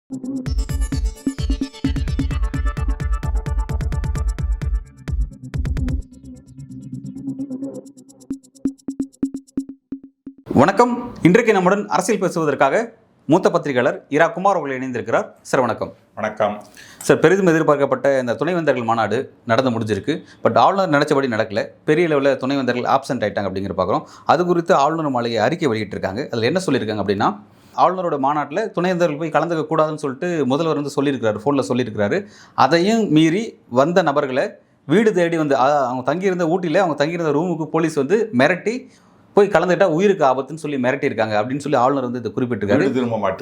வணக்கம். இன்றைக்கு நம்முடன் அரசியல் பேசுவதற்காக மூத்த பத்திரிகையாளர் இரா குமார் அவர்கள் இணைந்திருக்கிறார். சார் வணக்கம். வணக்கம் சார். பெரிதும் எதிர்பார்க்கப்பட்ட இந்த துணைவேந்தர்கள் மாநாடு நடந்து முடிஞ்சிருக்கு. பட் ஆளுநர் நினைச்சபடி நடக்கல. பெரிய லெவலில் துணைவேந்தர்கள் ஆப்சென்ட் ஆகிட்டாங்க அப்படிங்கிற பார்க்குறோம். அது குறித்து ஆளுநர் மாளிகை அறிக்கை வெளியிட்டிருக்காங்க. அதில் என்ன சொல்லியிருக்காங்க அப்படின்னா, ஆளுநரோட மாநாட்டில் துணைவேந்தர்கள் போய் கலந்துக்க கூடாதுன்னு சொல்லிட்டு முதல்வர் வந்து சொல்லியிருக்கிறாரு, ஃபோனில் சொல்லியிருக்கிறாரு. அதையும் மீறி வந்த நபர்களை வீடு தேடி வந்து அவங்க தங்கியிருந்த ஊட்டியில் அவங்க தங்கியிருந்த ரூமுக்கு போலீஸ் வந்து மிரட்டி போய் கலந்துக்கிட்டா உயிருக்கு ஆபத்துன்னு சொல்லி மிரட்டியிருக்காங்க அப்படின்னு சொல்லி ஆளுநர் வந்து இதை குறிப்பிட்டிருக்காரு.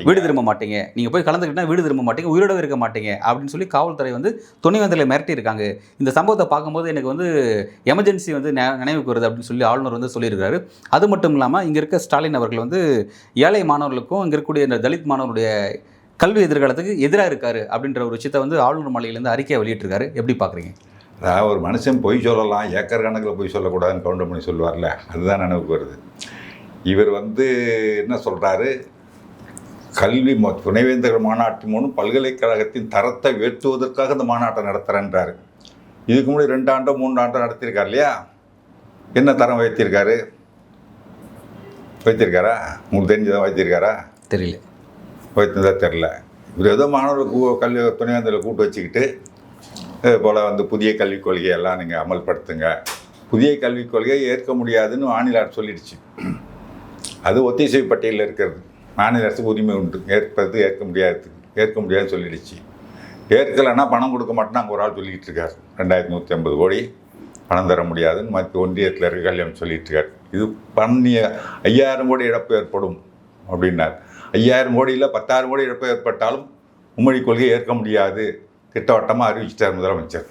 வீடு திரும்ப மாட்டீங்க, நீங்கள் போய் கலந்துக்கிட்டா வீடு திரும்ப மாட்டீங்க, உயிரோட இருக்க மாட்டீங்க அப்படின்னு சொல்லி காவல்துறை வந்து துணைவேந்தர்களை மிரட்டியிருக்காங்க. இந்த சம்பவத்தை பார்க்கும்போது எனக்கு வந்து எமர்ஜென்சி வந்து நினைவுக்கு வருது அப்படின்னு சொல்லி ஆளுநர் வந்து சொல்லியிருக்காரு. அது மட்டும் இல்லாமல் இங்கே இருக்க ஸ்டாலின் அவர்கள் வந்து ஏழை மாணவர்களுக்கும் இங்கே இருக்கக்கூடிய இந்த தலித் மாணவருடைய கல்வி எதிர்காலத்துக்கு எதிராக இருக்காரு அப்படின்ற ஒரு விஷயத்தை வந்து ஆளுநர் மாளிகையிலேருந்து அறிக்கையை வெளியிட்டிருக்காரு. எப்படி பார்க்குறீங்க? அதாவது ஒரு மனுஷன் பொய் சொல்லலாம், ஏக்கர் கணக்கில் பொய் சொல்லக்கூடாதுன்னு கவுண்டமணி சொல்லுவார்ல, அதுதான் நினைவுக்கு வருது. இவர் வந்து என்ன சொல்கிறாரு, கல்வி துணைவேந்தர்கள் மாநாட்டின் மூலம் பல்கலைக்கழகத்தின் தரத்தை உயர்த்துவதற்காக இந்த மாநாட்டை நடத்துகிறேன்றாரு. இதுக்கு முன்னாடி 2 ஆண்டோ 3 ஆண்டோ நடத்தியிருக்கார் இல்லையா? என்ன தரம் வைத்திருக்காரா? உங்களுக்கு தெரிஞ்சுதான் வைத்திருக்காரா? தெரியல. வைத்திருந்தா தெரில. இவர் ஏதோ மாணவர்களுக்கு கல்வி துணைவேந்தர்களை கூட்டு வச்சுக்கிட்டு போல் வந்து புதிய கல்விக் கொள்கையெல்லாம் நீங்கள் அமல்படுத்துங்க, புதிய கல்விக் கொள்கையை ஏற்க முடியாதுன்னு மாநில அரசு சொல்லிடுச்சு. அது ஒத்திசைவு பட்டியலில் இருக்கிறது. மாநில அரசுக்கு உரிமை உண்டு, ஏற்க முடியாதுன்னு சொல்லிடுச்சு. ஏற்கலைன்னா பணம் கொடுக்க மாட்டேன்னு அங்கே ஒரு ஆள் சொல்லிக்கிட்டு இருக்கார். 2150 கோடி பணம் தர முடியாதுன்னு மத்திய ஒன்றியத்தில் இருக்க கல்யாணம் சொல்லிட்டு இருக்கார். இது பண்ணிய 5000 கோடி இழப்பு ஏற்படும் அப்படின்னார். 5000 கோடியில் 10,000 கோடி இழப்பு ஏற்பட்டாலும் மும்மொழி கொள்கையை ஏற்க முடியாது திட்டவட்டமாக அறிவிச்சிட்டார் முதலமைச்சர்.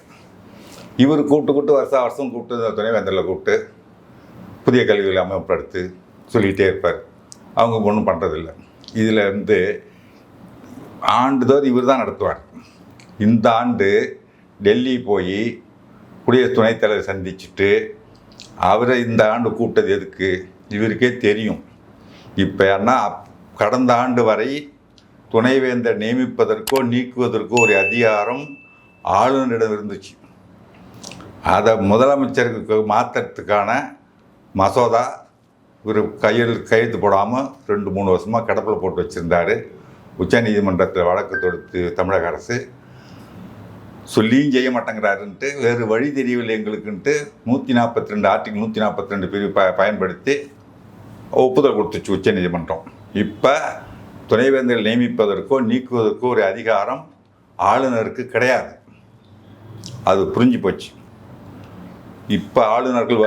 இவர் கூப்பிட்டு வருஷம் கூப்பிட்டு துணைவேந்தரில் கூப்பிட்டு புதிய கல்விகளை அமைப்படுத்து சொல்லிகிட்டே இருப்பார். அவங்க ஒன்றும் பண்ணுறதில்லை. இதில் வந்து ஆண்டுதோறும் இவர் தான் நடத்துவார். இந்த ஆண்டு டெல்லி போய் குடியரசு துணைத் தலைவர் சந்திச்சுட்டு அவரை இந்த ஆண்டு கூப்பிட்டது எதுக்கு இவருக்கே தெரியும். இப்போ ஏன்னா கடந்த ஆண்டு வரை துணைவேந்தர் நியமிப்பதற்கோ நீக்குவதற்கோ ஒரு அதிகாரம் ஆளுநரிடம் இருந்துச்சு. அதை முதலமைச்சருக்கு மாற்றுறதுக்கான மசோதா ஒரு கையெழுத்து போடாமல் 2-3 வருஷமாக கிடப்பில் போட்டு வச்சுருந்தார். உச்சநீதிமன்றத்தில் வழக்கு தொடுத்து தமிழக அரசு சொல்லியும் செய்ய மாட்டேங்கிறாருன்ட்டு, வேறு வழி தெரியவில்லை எங்களுக்குன்ட்டு 142 ஆர்டிகிள் 142 பிரிவு பயன்படுத்தி ஒப்புதல் கொடுத்துச்சு உச்சநீதிமன்றம். இப்போ துணைவேந்தர்கள் நியமிப்பதற்கோ நீக்குவதற்கோ ஒரு அதிகாரம் ஆளுநருக்கு கிடையாது. அது புரிஞ்சு போச்சு. இப்போ ஆளுநர்கள்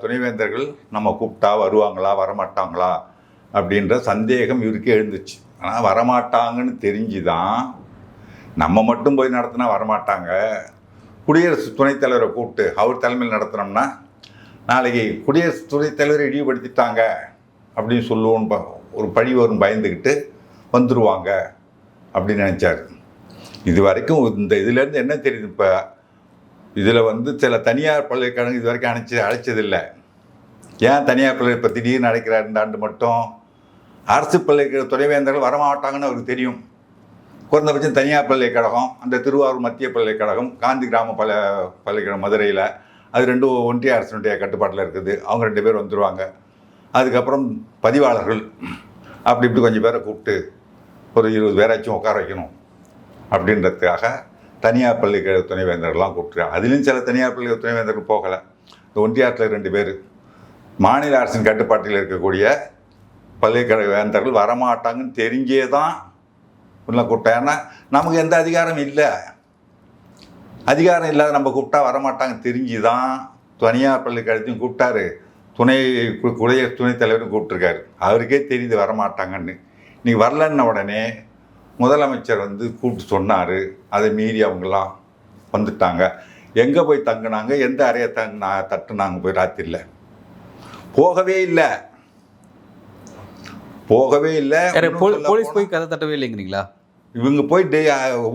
துணைவேந்தர்கள் நம்ம கூப்பிட்டா வருவாங்களா வரமாட்டாங்களா அப்படின்ற சந்தேகம் இவருக்கே எழுந்துச்சு. ஆனால் வரமாட்டாங்கன்னு தெரிஞ்சு தான் நம்ம மட்டும் போய் நடத்தினா வரமாட்டாங்க, குடியரசு துணைத் தலைவரை கூப்பிட்டு அவர் தலைமையில் நடத்தினோம்னா நாளைக்கு குடியரசு துணைத் தலைவரை இழிவுபடுத்திட்டாங்க அப்படின்னு சொல்லுவோன்னு ஒரு பழி வரும் பயந்துக்கிட்டு வந்துடுவாங்க அப்படின்னு நினச்சார். இது வரைக்கும் இந்த இதுலேருந்து என்ன தெரியுது, இப்போ இதில் வந்து சில தனியார் பல்கலைக்கழகம் இது வரைக்கும் அழைச்சதில்லை. ஏன் தனியார் பல்கலை இப்போ திடீர்னு அழைக்கிறார் இந்த ஆண்டு மட்டும்? அரசு பல்கலைக்கழக துணைவேந்தர்கள் வரமாட்டாங்கன்னு அவருக்கு தெரியும். குறைந்தபட்சம் தனியார் பல்கலைக்கழகம், அந்த திருவாரூர் மத்திய பல்கலைக்கழகம், காந்தி கிராம பல்கலைக்கழகம் மதுரையில், அது 2 ஒன்றிய அரசினுடைய கட்டுப்பாட்டில் இருக்குது. அவங்க 2 பேர் வந்துடுவாங்க. அதுக்கப்புறம் பதிவாளர்கள் அப்படி இப்படி கொஞ்சம் பேரை கூப்பிட்டு ஒரு 20 பேராச்சும் உட்கார வைக்கணும் அப்படின்றதுக்காக தனியார் பள்ளிக்கழக துணைவேந்தர்கள்லாம் கூப்பிட்டுருக்காங்க. அதுலேயும் சில தனியார் பள்ளிக்கழக துணைவேந்தர்கள் போகலை. இந்த ஒன்றியத்தில் 2 பேர், மாநில அரசின் கட்டுப்பாட்டில் இருக்கக்கூடிய பல்கலைக்கழக வேந்தர்கள் வரமாட்டாங்கன்னு தெரிஞ்சே தான் உள்ள கூப்பிட்டேன். ஏன்னா நமக்கு எந்த அதிகாரம் இல்லை, அதிகாரம் இல்லாத நம்ம கூப்பிட்டா வரமாட்டாங்க தெரிஞ்சு தான் தனியார் பள்ளிக்கழகத்தையும் கூப்பிட்டாரு, குடியரசு துணைத் தலைவரும் கூப்பிட்டுருக்காரு. அவருக்கே தெரியுது வரமாட்டாங்கன்னு. இன்றைக்கி வரலன்ன உடனே முதலமைச்சர் வந்து கூப்பிட்டு சொன்னார். அதை மீறி அவங்களாம் வந்துட்டாங்க. எங்கே போய் தங்கினாங்க, எந்த அறையை தட்டுனாங்க போய் ராத்திரியில்? போகவே இல்லை. போலீஸ் போய் கதை தட்டவே இல்லைங்கிறீங்களா? இவங்க போய்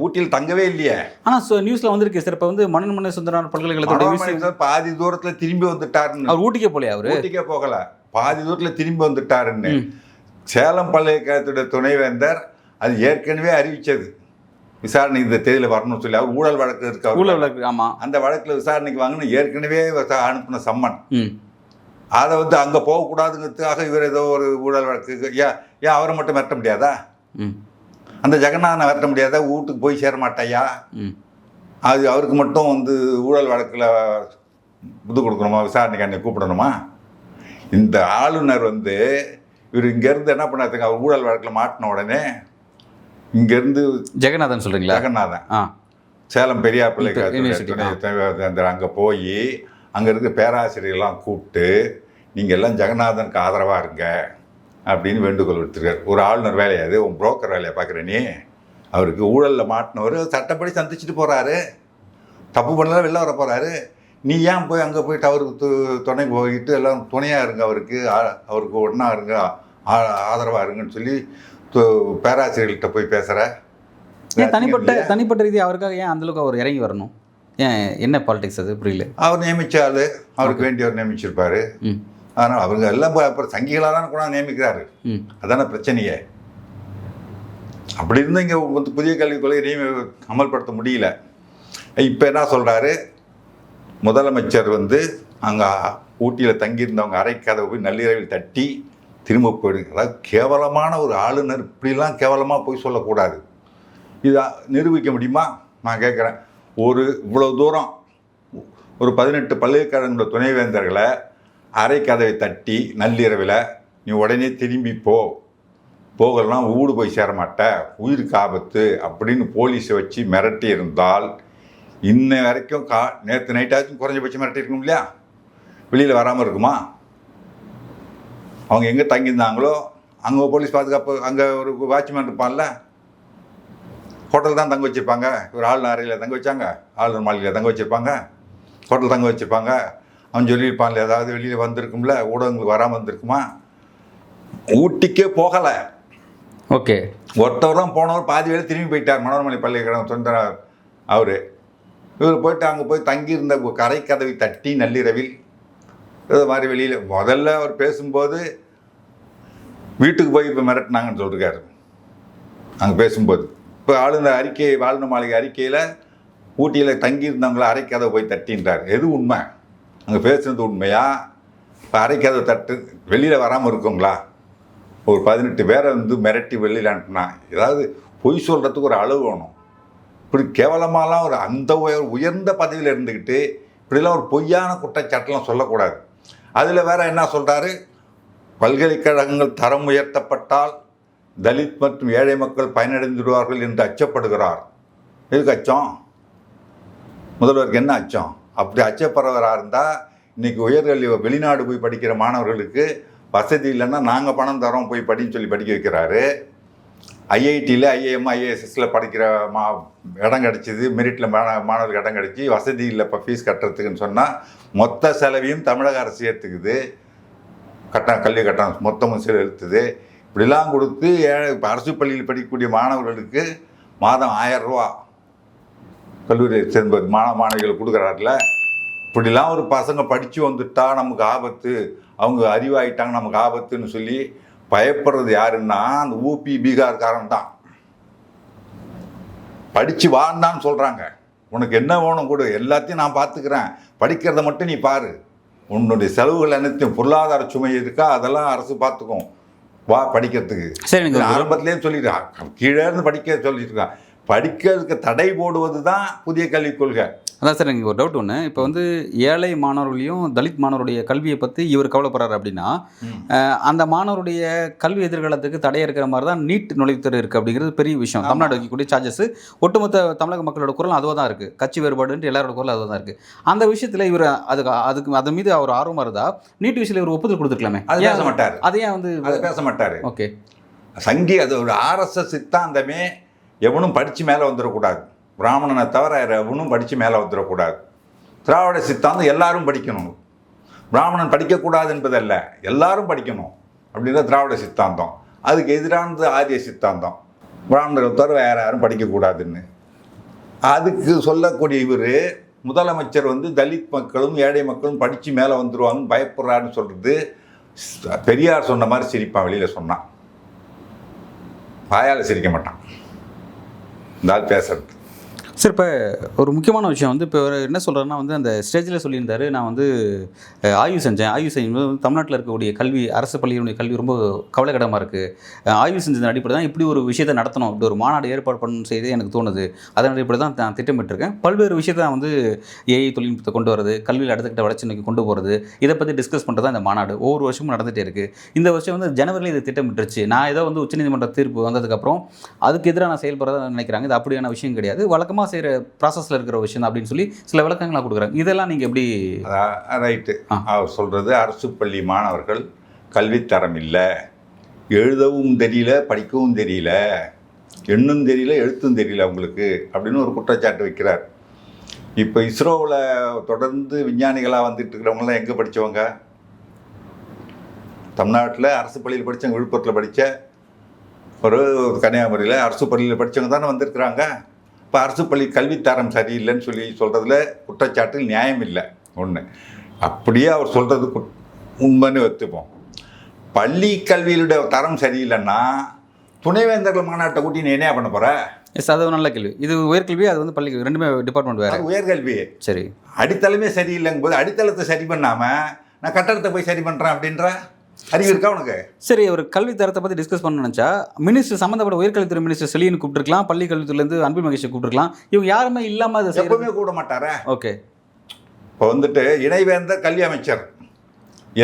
ஊட்டியில் தங்கவே இல்லையே. ஆனால் நியூஸில் வந்திருக்கு சார். இப்போ வந்து மன்னன் சுந்தரனார் பல்கலைக்கழகத்தோட பாதி தூரத்தில் திரும்பி வந்துட்டாருன்னு. அவர் ஊட்டிக்கே போலையா? அவர் ஊட்டிக்கே போகல, பாதி தூரத்தில் திரும்பி வந்துட்டாருன்னு சேலம் பல்கலைக்கழகத்துடைய துணைவேந்தர் அது ஏற்கனவே அறிவித்தது. விசாரணை இந்த தேதியில் வரணும்னு சொல்லி அவர் ஊழல் வழக்கு இருக்கு, ஊழல் வழக்கு. ஆமாம். அந்த வழக்கில் விசாரணைக்கு வாங்கணும் ஏற்கனவே அனுப்பின சம்மன். ம். அதை வந்து அங்கே போகக்கூடாதுங்கிறதுக்காக இவர் ஏதோ ஒரு ஊழல் வழக்கு ஏன் அவரை மட்டும் மிரட்ட முடியாதா? ம். அந்த ஜெகநாதனை மிரட்ட முடியாதா? வீட்டுக்கு போய் சேர மாட்டாயா? ம். அது அவருக்கு மட்டும் வந்து ஊழல் வழக்கில் இது கொடுக்கணுமா, விசாரணைக்கு அன்னைக்கு கூப்பிடணுமா? இந்த ஆளுநர் வந்து இவர் இங்கேருந்து என்ன பண்ணாதுங்க, அவர் ஊழல் வழக்கில் மாட்டின உடனே இங்கேருந்து ஜெகநாதன் சொல்கிறீங்களா? ஜெகநாதன் ஆ, சேலம் பெரியார் பிள்ளை யூனிவர்சிட்டி. அங்கே போய் அங்கே இருக்க பேராசிரியர்கள்லாம் கூப்பிட்டு நீங்கள் எல்லாம் ஜெகநாதனுக்கு ஆதரவாக இருங்க அப்படின்னு வேண்டுகோள் விடுத்துருக்காரு. ஒரு ஆளுநர் வேலையாது, உன் புரோக்கர் வேலையை பார்க்குற நீ. அவருக்கு ஊழலில் மாட்டினவர் சட்டப்படி சந்திச்சுட்டு போகிறாரு, தப்பு பண்ணலாம் வெளில வர போகிறாரு. நீ ஏன் போய் அங்கே போயிட்டு அவருக்கு துணை போயிட்டு எல்லாம் துணையாக இருங்க, அவருக்கு ஒன்றா இருங்க, ஆதரவாக இருங்கன்னு சொல்லி பேராசிரியர்கள்ட்ட போய் பேசுகிற. ஏன் தனிப்பட்ட ரீதியாக அவருக்காக ஏன் அந்தளவுக்கு அவர் இறங்கி வரணும்? ஏன் என்ன பாலிடிக்ஸ் அது புரியல? அவர் நியமித்தாள், அவருக்கு வேண்டியவர் நியமிச்சிருப்பார். அதனால் அவங்க எல்லாம் அப்புறம் சங்கிகளாக தானே கூட நியமிக்கிறாரு. அதான பிரச்சனையே. அப்படி இருந்து இங்கே வந்து புதிய கல்விக் கொள்கையை அமல்படுத்த முடியல. இப்போ என்ன சொல்கிறாரு, முதலமைச்சர் வந்து அங்கே ஊட்டியில் தங்கியிருந்தவங்க அரைக்கதவை போய் நள்ளிரவில் தட்டி திரும்ப போயிடுங்க. அதாவது கேவலமான ஒரு ஆளுநர் இப்படிலாம் கேவலமாக போய் சொல்லக்கூடாது. இதை நிரூபிக்க முடியுமா? நான் கேட்குறேன். இவ்வளோ தூரம் ஒரு 18 பல்கலைக்கழகங்களோட துணைவேந்தர்களை அரைக்கதவை தட்டி நள்ளிரவில் நீ உடனே திரும்பி போகலாம், ஊடு போய் சேர மாட்ட, உயிருக்கு ஆபத்து அப்படின்னு போலீஸை வச்சு மிரட்டி இருந்தால் இன்ன வரைக்கும் நேற்று நைட்டாச்சும் குறைஞ்சபட்சம் மிரட்டி இருக்கும் இல்லையா? வெளியில் வராமல் இருக்குமா? அவங்க எங்கே தங்கியிருந்தாங்களோ அங்கே போலீஸ் பாதுகாப்பு, அங்கே ஒரு வாட்ச்மேன் இருப்பான்ல, ஹோட்டல் தான் தங்க வச்சுருப்பாங்க. ஒரு ஆளுநர் அறையில் தங்க வச்சாங்க, ஆளுநர் மாளிகையில் தங்க வச்சுருப்பாங்க, ஹோட்டல் தங்க வச்சுருப்பாங்க. அவன் சொல்லியிருப்பான்ல ஏதாவது வெளியில் வந்திருக்கும்ல, ஊடகங்களுக்கு வராமல் வந்திருக்குமா? ஊட்டிக்கே போகலை. ஓகே. ஒருத்தவர் தான் போனவர் பாதி வேலை திரும்பி போயிட்டார். மனோரமணி பல்கலைக்கழகம் சொந்த அவர். இவர் போயிட்டு அங்கே போய் தங்கியிருந்த கதவை தட்டி நள்ளிரவில் இது மாதிரி வெளியில் முதல்ல அவர் பேசும்போது வீட்டுக்கு போய் இப்போ மிரட்டினாங்கன்னு சொல்லிருக்காரு அங்கே பேசும்போது. இப்போ ஆளுநர் மாளிகை அறிக்கையில் ஊட்டியில் தங்கியிருந்தவங்கள அரைக்கதவை போய் தட்டின்றார். எது உண்மை? அங்கே பேசுனது உண்மையா? இப்போ அரைக்கதவை தட்டு வெளியில் வராமல் இருக்குங்களா? ஒரு 18 பேரை வந்து மிரட்டி வெளியில் அனுப்புனா ஏதாவது பொய் சொல்கிறதுக்கு ஒரு அளவு வேணும். இப்படி கேவலமாலாம் ஒரு அந்த உயர்ந்த பதவியில் இருந்துக்கிட்டு இப்படிலாம் ஒரு பொய்யான குற்றச்சாட்டெலாம் சொல்லக்கூடாது. அதில் வேற என்ன சொல்கிறாரு, பல்கலைக்கழகங்கள் தரம் உயர்த்தப்பட்டால் தலித் மற்றும் ஏழை மக்கள் பயனடைந்துடுவார்கள் என்று அச்சப்படுகிறார். எதுக்கு அச்சம்? முதல்வருக்கு என்ன அச்சம்? அப்படி அச்சப்படுறவராக இருந்தால் இன்றைக்கி உயர்கல்வி வெளிநாடு போய் படிக்கிற மாணவர்களுக்கு வசதி இல்லைன்னா நாங்கள் பணம் தரோம் போய் படின்னு சொல்லி படிக்க வைக்கிறாரு. ஐஐடியில் ஐஏஎம் ஐஏஎஸ்எஸில் படிக்கிற இடம் கிடச்சிது, மெரிட்டில் மாணவர்களுக்கு இடம் கிடச்சி வசதி இல்லை இப்போ ஃபீஸ் கட்டுறதுக்குன்னு சொன்னால் மொத்த செலவையும் தமிழக அரசு ஏற்றுக்குது. கல்வி கட்டணம் மொத்தமும் செலுத்துது. இப்படிலாம் கொடுத்து இப்போ அரசு பள்ளியில் படிக்கக்கூடிய மாணவர்களுக்கு மாதம் 1000 ரூபா கல்லூரியை சேர்ந்த மாணவிகள் கொடுக்குறாருல. இப்படிலாம் ஒரு பசங்க படித்து வந்துட்டா நமக்கு ஆபத்து, அவங்க அறிவாயிட்டாங்க நமக்கு ஆபத்துன்னு சொல்லி பயப்படுறது யாருன்னா அந்த ஊபி பீகார்காரன் தான். படித்து வான்னு சொல்கிறாங்க. உனக்கு என்ன வேணும் கொடு, எல்லாத்தையும் நான் பார்த்துக்கிறேன், படிக்கிறத மட்டும் நீ பாரு, உன்னுடைய செலவுகள் அனைத்தையும் பொருளாதார சுமை இருக்கா அதெல்லாம் அரசு பார்த்துக்கும், வா படிக்கிறதுக்கு. சரி, ஆரம்பத்திலே சொல்லிடுறான், கீழே இருந்து படிக்க சொல்லிட்டு இருக்கான். படிக்கிறதுக்கு தடை போடுவது தான் புதிய கல்விக் கொள்கை. அதான் சார் எனக்கு ஒரு டவுட் ஒன்று. இப்போ வந்து ஏழை மாணவர்களையும் தலித் மாணவருடைய கல்வியை பற்றி இவர் கவலைப்படுறாரு அப்படின்னா அந்த மாணவருடைய கல்வி எதிர்காலத்துக்கு தடையாக இருக்கிற மாதிரி தான் நீட் நுழைவுத்தேர்வு இருக்குது அப்படிங்கிறது பெரிய விஷயம். தமிழ்நாடு வைக்கக்கூடிய சார்ஜஸ் ஒட்டுமொத்த தமிழக மக்களோட குரல் அதுவாக தான் இருக்குது. கட்சி வேறுபாடுன்ட்டு எல்லாரோட குரல் அதுவாக தான் இருக்குது. அந்த விஷயத்தில் இவர் அதுக்கு அதன் மீது அவர் ஆர்வமாக இருந்தால் நீட் விஷயத்தில் இவர் ஒப்புதல் கொடுத்துருக்கலாமே. அது பேச மாட்டார். அதையே வந்து அதை பேச மாட்டார். ஓகே, சங்கி அது ஒரு ஆர்எஸ்எஸ் சித்தாந்தமே எவனும் படித்து மேலே வந்துடக்கூடாது. பிராமணனை தவிர எவனும் படித்து மேலே வந்துடக்கூடாது. திராவிட சித்தாந்தம் எல்லாரும் படிக்கணும். பிராமணன் படிக்கக்கூடாது என்பதல்ல, எல்லாரும் படிக்கணும் அப்படின்ற திராவிட சித்தாந்தம். அதுக்கு எதிரானது ஆரிய சித்தாந்தம், பிராமணர்கள் தவிர வேறு யாரும் படிக்கக்கூடாதுன்னு. அதுக்கு சொல்லக்கூடிய இவர் முதலமைச்சர் வந்து தலித் மக்களும் ஏழை மக்களும் படித்து மேலே வந்துடுவாங்கன்னு பயப்படுறாருன்னு சொல்கிறது பெரியார் சொன்ன மாதிரி சிரிப்பான். வெளியில் சொன்னான், வாயால் சிரிக்க மாட்டான். இந்த ஆள் பேசுறது. சார் இப்போ ஒரு முக்கியமான விஷயம் வந்து இப்போ என்ன சொல்கிறேன்னா வந்து அந்த ஸ்டேஜில் சொல்லியிருந்தாரு, நான் வந்து ஆய்வு செய்யும்போது வந்து தமிழ்நாட்டில் இருக்கக்கூடிய கல்வி, அரசு பள்ளியினுடைய கல்வி ரொம்ப கவலைக்கிடமாக இருக்குது. ஆய்வு செஞ்சதன் அடிப்படை தான் இப்படி ஒரு விஷயத்தை நடத்தணும், இப்படி ஒரு மாநாடு ஏற்பாடு பண்ணணும் செய்து எனக்கு தோணுது. அதன் அடிப்படை தான் நான் திட்டமிட்டிருக்கேன். பல்வேறு விஷயத்தை நான் வந்து ஏஐ தொழில்நுட்பத்தை கொண்டு வரது, கல்வியில் அடுத்தக்கிட்ட வளர்ச்சி நோக்கி கொண்டு போகிறது, இதை பற்றி டிஸ்கஸ் பண்ணுறது தான் இந்த மாநாடு ஒவ்வொரு வருஷமும் நடந்துகிட்டே இருக்குது. இந்த வருஷம் வந்து ஜனவரியில் இது திட்டமிட்டுருச்சு. நான் ஏதோ வந்து உச்சநீதிமன்ற தீர்ப்பு வந்ததுக்கப்புறம் அதுக்கு எதிராக நான் செயல்படுறதா நினைக்கிறாங்க. இது அப்படியான விஷயம் கிடையாது, வழக்கமாக செய்கிற ப்ராசஸில் இருக்கிற விஷயம் அப்படின்னு சொல்லி சில விளக்கங்களாக கொடுக்குறாங்க. இதெல்லாம் நீங்கள் எப்படி? ரைட்டு. அவர் சொல்கிறது அரசு பள்ளி மாணவர்கள் கல்வித்தரம் இல்லை, எழுதவும் தெரியல, படிக்கவும் தெரியல, எண்ணும் தெரியல, எழுத்தும் தெரியல அவங்களுக்கு அப்படின்னு ஒரு குற்றச்சாட்டு வைக்கிறார். இப்போ இஸ்ரோவில் தொடர்ந்து விஞ்ஞானிகளாக வந்துட்டு இருக்கிறவங்களாம் எங்கே படித்தவங்க? தமிழ்நாட்டில் அரசு பள்ளியில் படித்தவங்க, விழுப்புரத்தில் படித்த ஒரு கன்னியாகுமரியில் அரசு பள்ளியில் படித்தவங்க தானே வந்திருக்கிறாங்க. இப்போ அரசு பள்ளி கல்வித்தரம் சரியில்லைன்னு சொல்லி சொல்கிறதுல குற்றச்சாட்டு நியாயம் இல்லை. ஒன்று அப்படியே அவர் சொல்கிறது உண்மைன்னு ஒத்துப்போம். பள்ளி கல்வியிலுடைய தரம் சரியில்லைன்னா துணைவேந்தர்கள் மாநாட்டை கூட்டி நீ என்ன பண்ண போகிற? எஸ், அது ஒரு நல்ல கேள்வி. இது உயர்கல்வி, அது வந்து பள்ளி, ரெண்டுமே டிபார்ட்மெண்ட் வேறு. உயர்கல்வி சரி, அடித்தளமே சரியில்லைங்கும் போது அடித்தளத்தை சரி பண்ணாமல் நான் கட்டடத்தை போய் சரி பண்ணுறேன் அப்படின்ற அறிவு இருக்கா உனக்கு? சரி, ஒரு கல்வி தரத்தை பற்றி டிஸ்கஸ் பண்ண நினச்சா மினிஸ்டர், சம்மந்தப்பட்ட உயர்கல்வித்துறை மினிஸ்டர் செலியன் கூப்பிட்டுருக்கலாம், பள்ளி கல்வித்துறையிலேருந்து அன்பில் மகேஷை கூப்பிட்டுருக்கலாம். இவங்க யாருமே இல்லாமல் அதை எப்பவுமே கூட மாட்டாரா? ஓகே. இப்போ வந்துட்டு இணைவேந்தர் கல்வி அமைச்சர்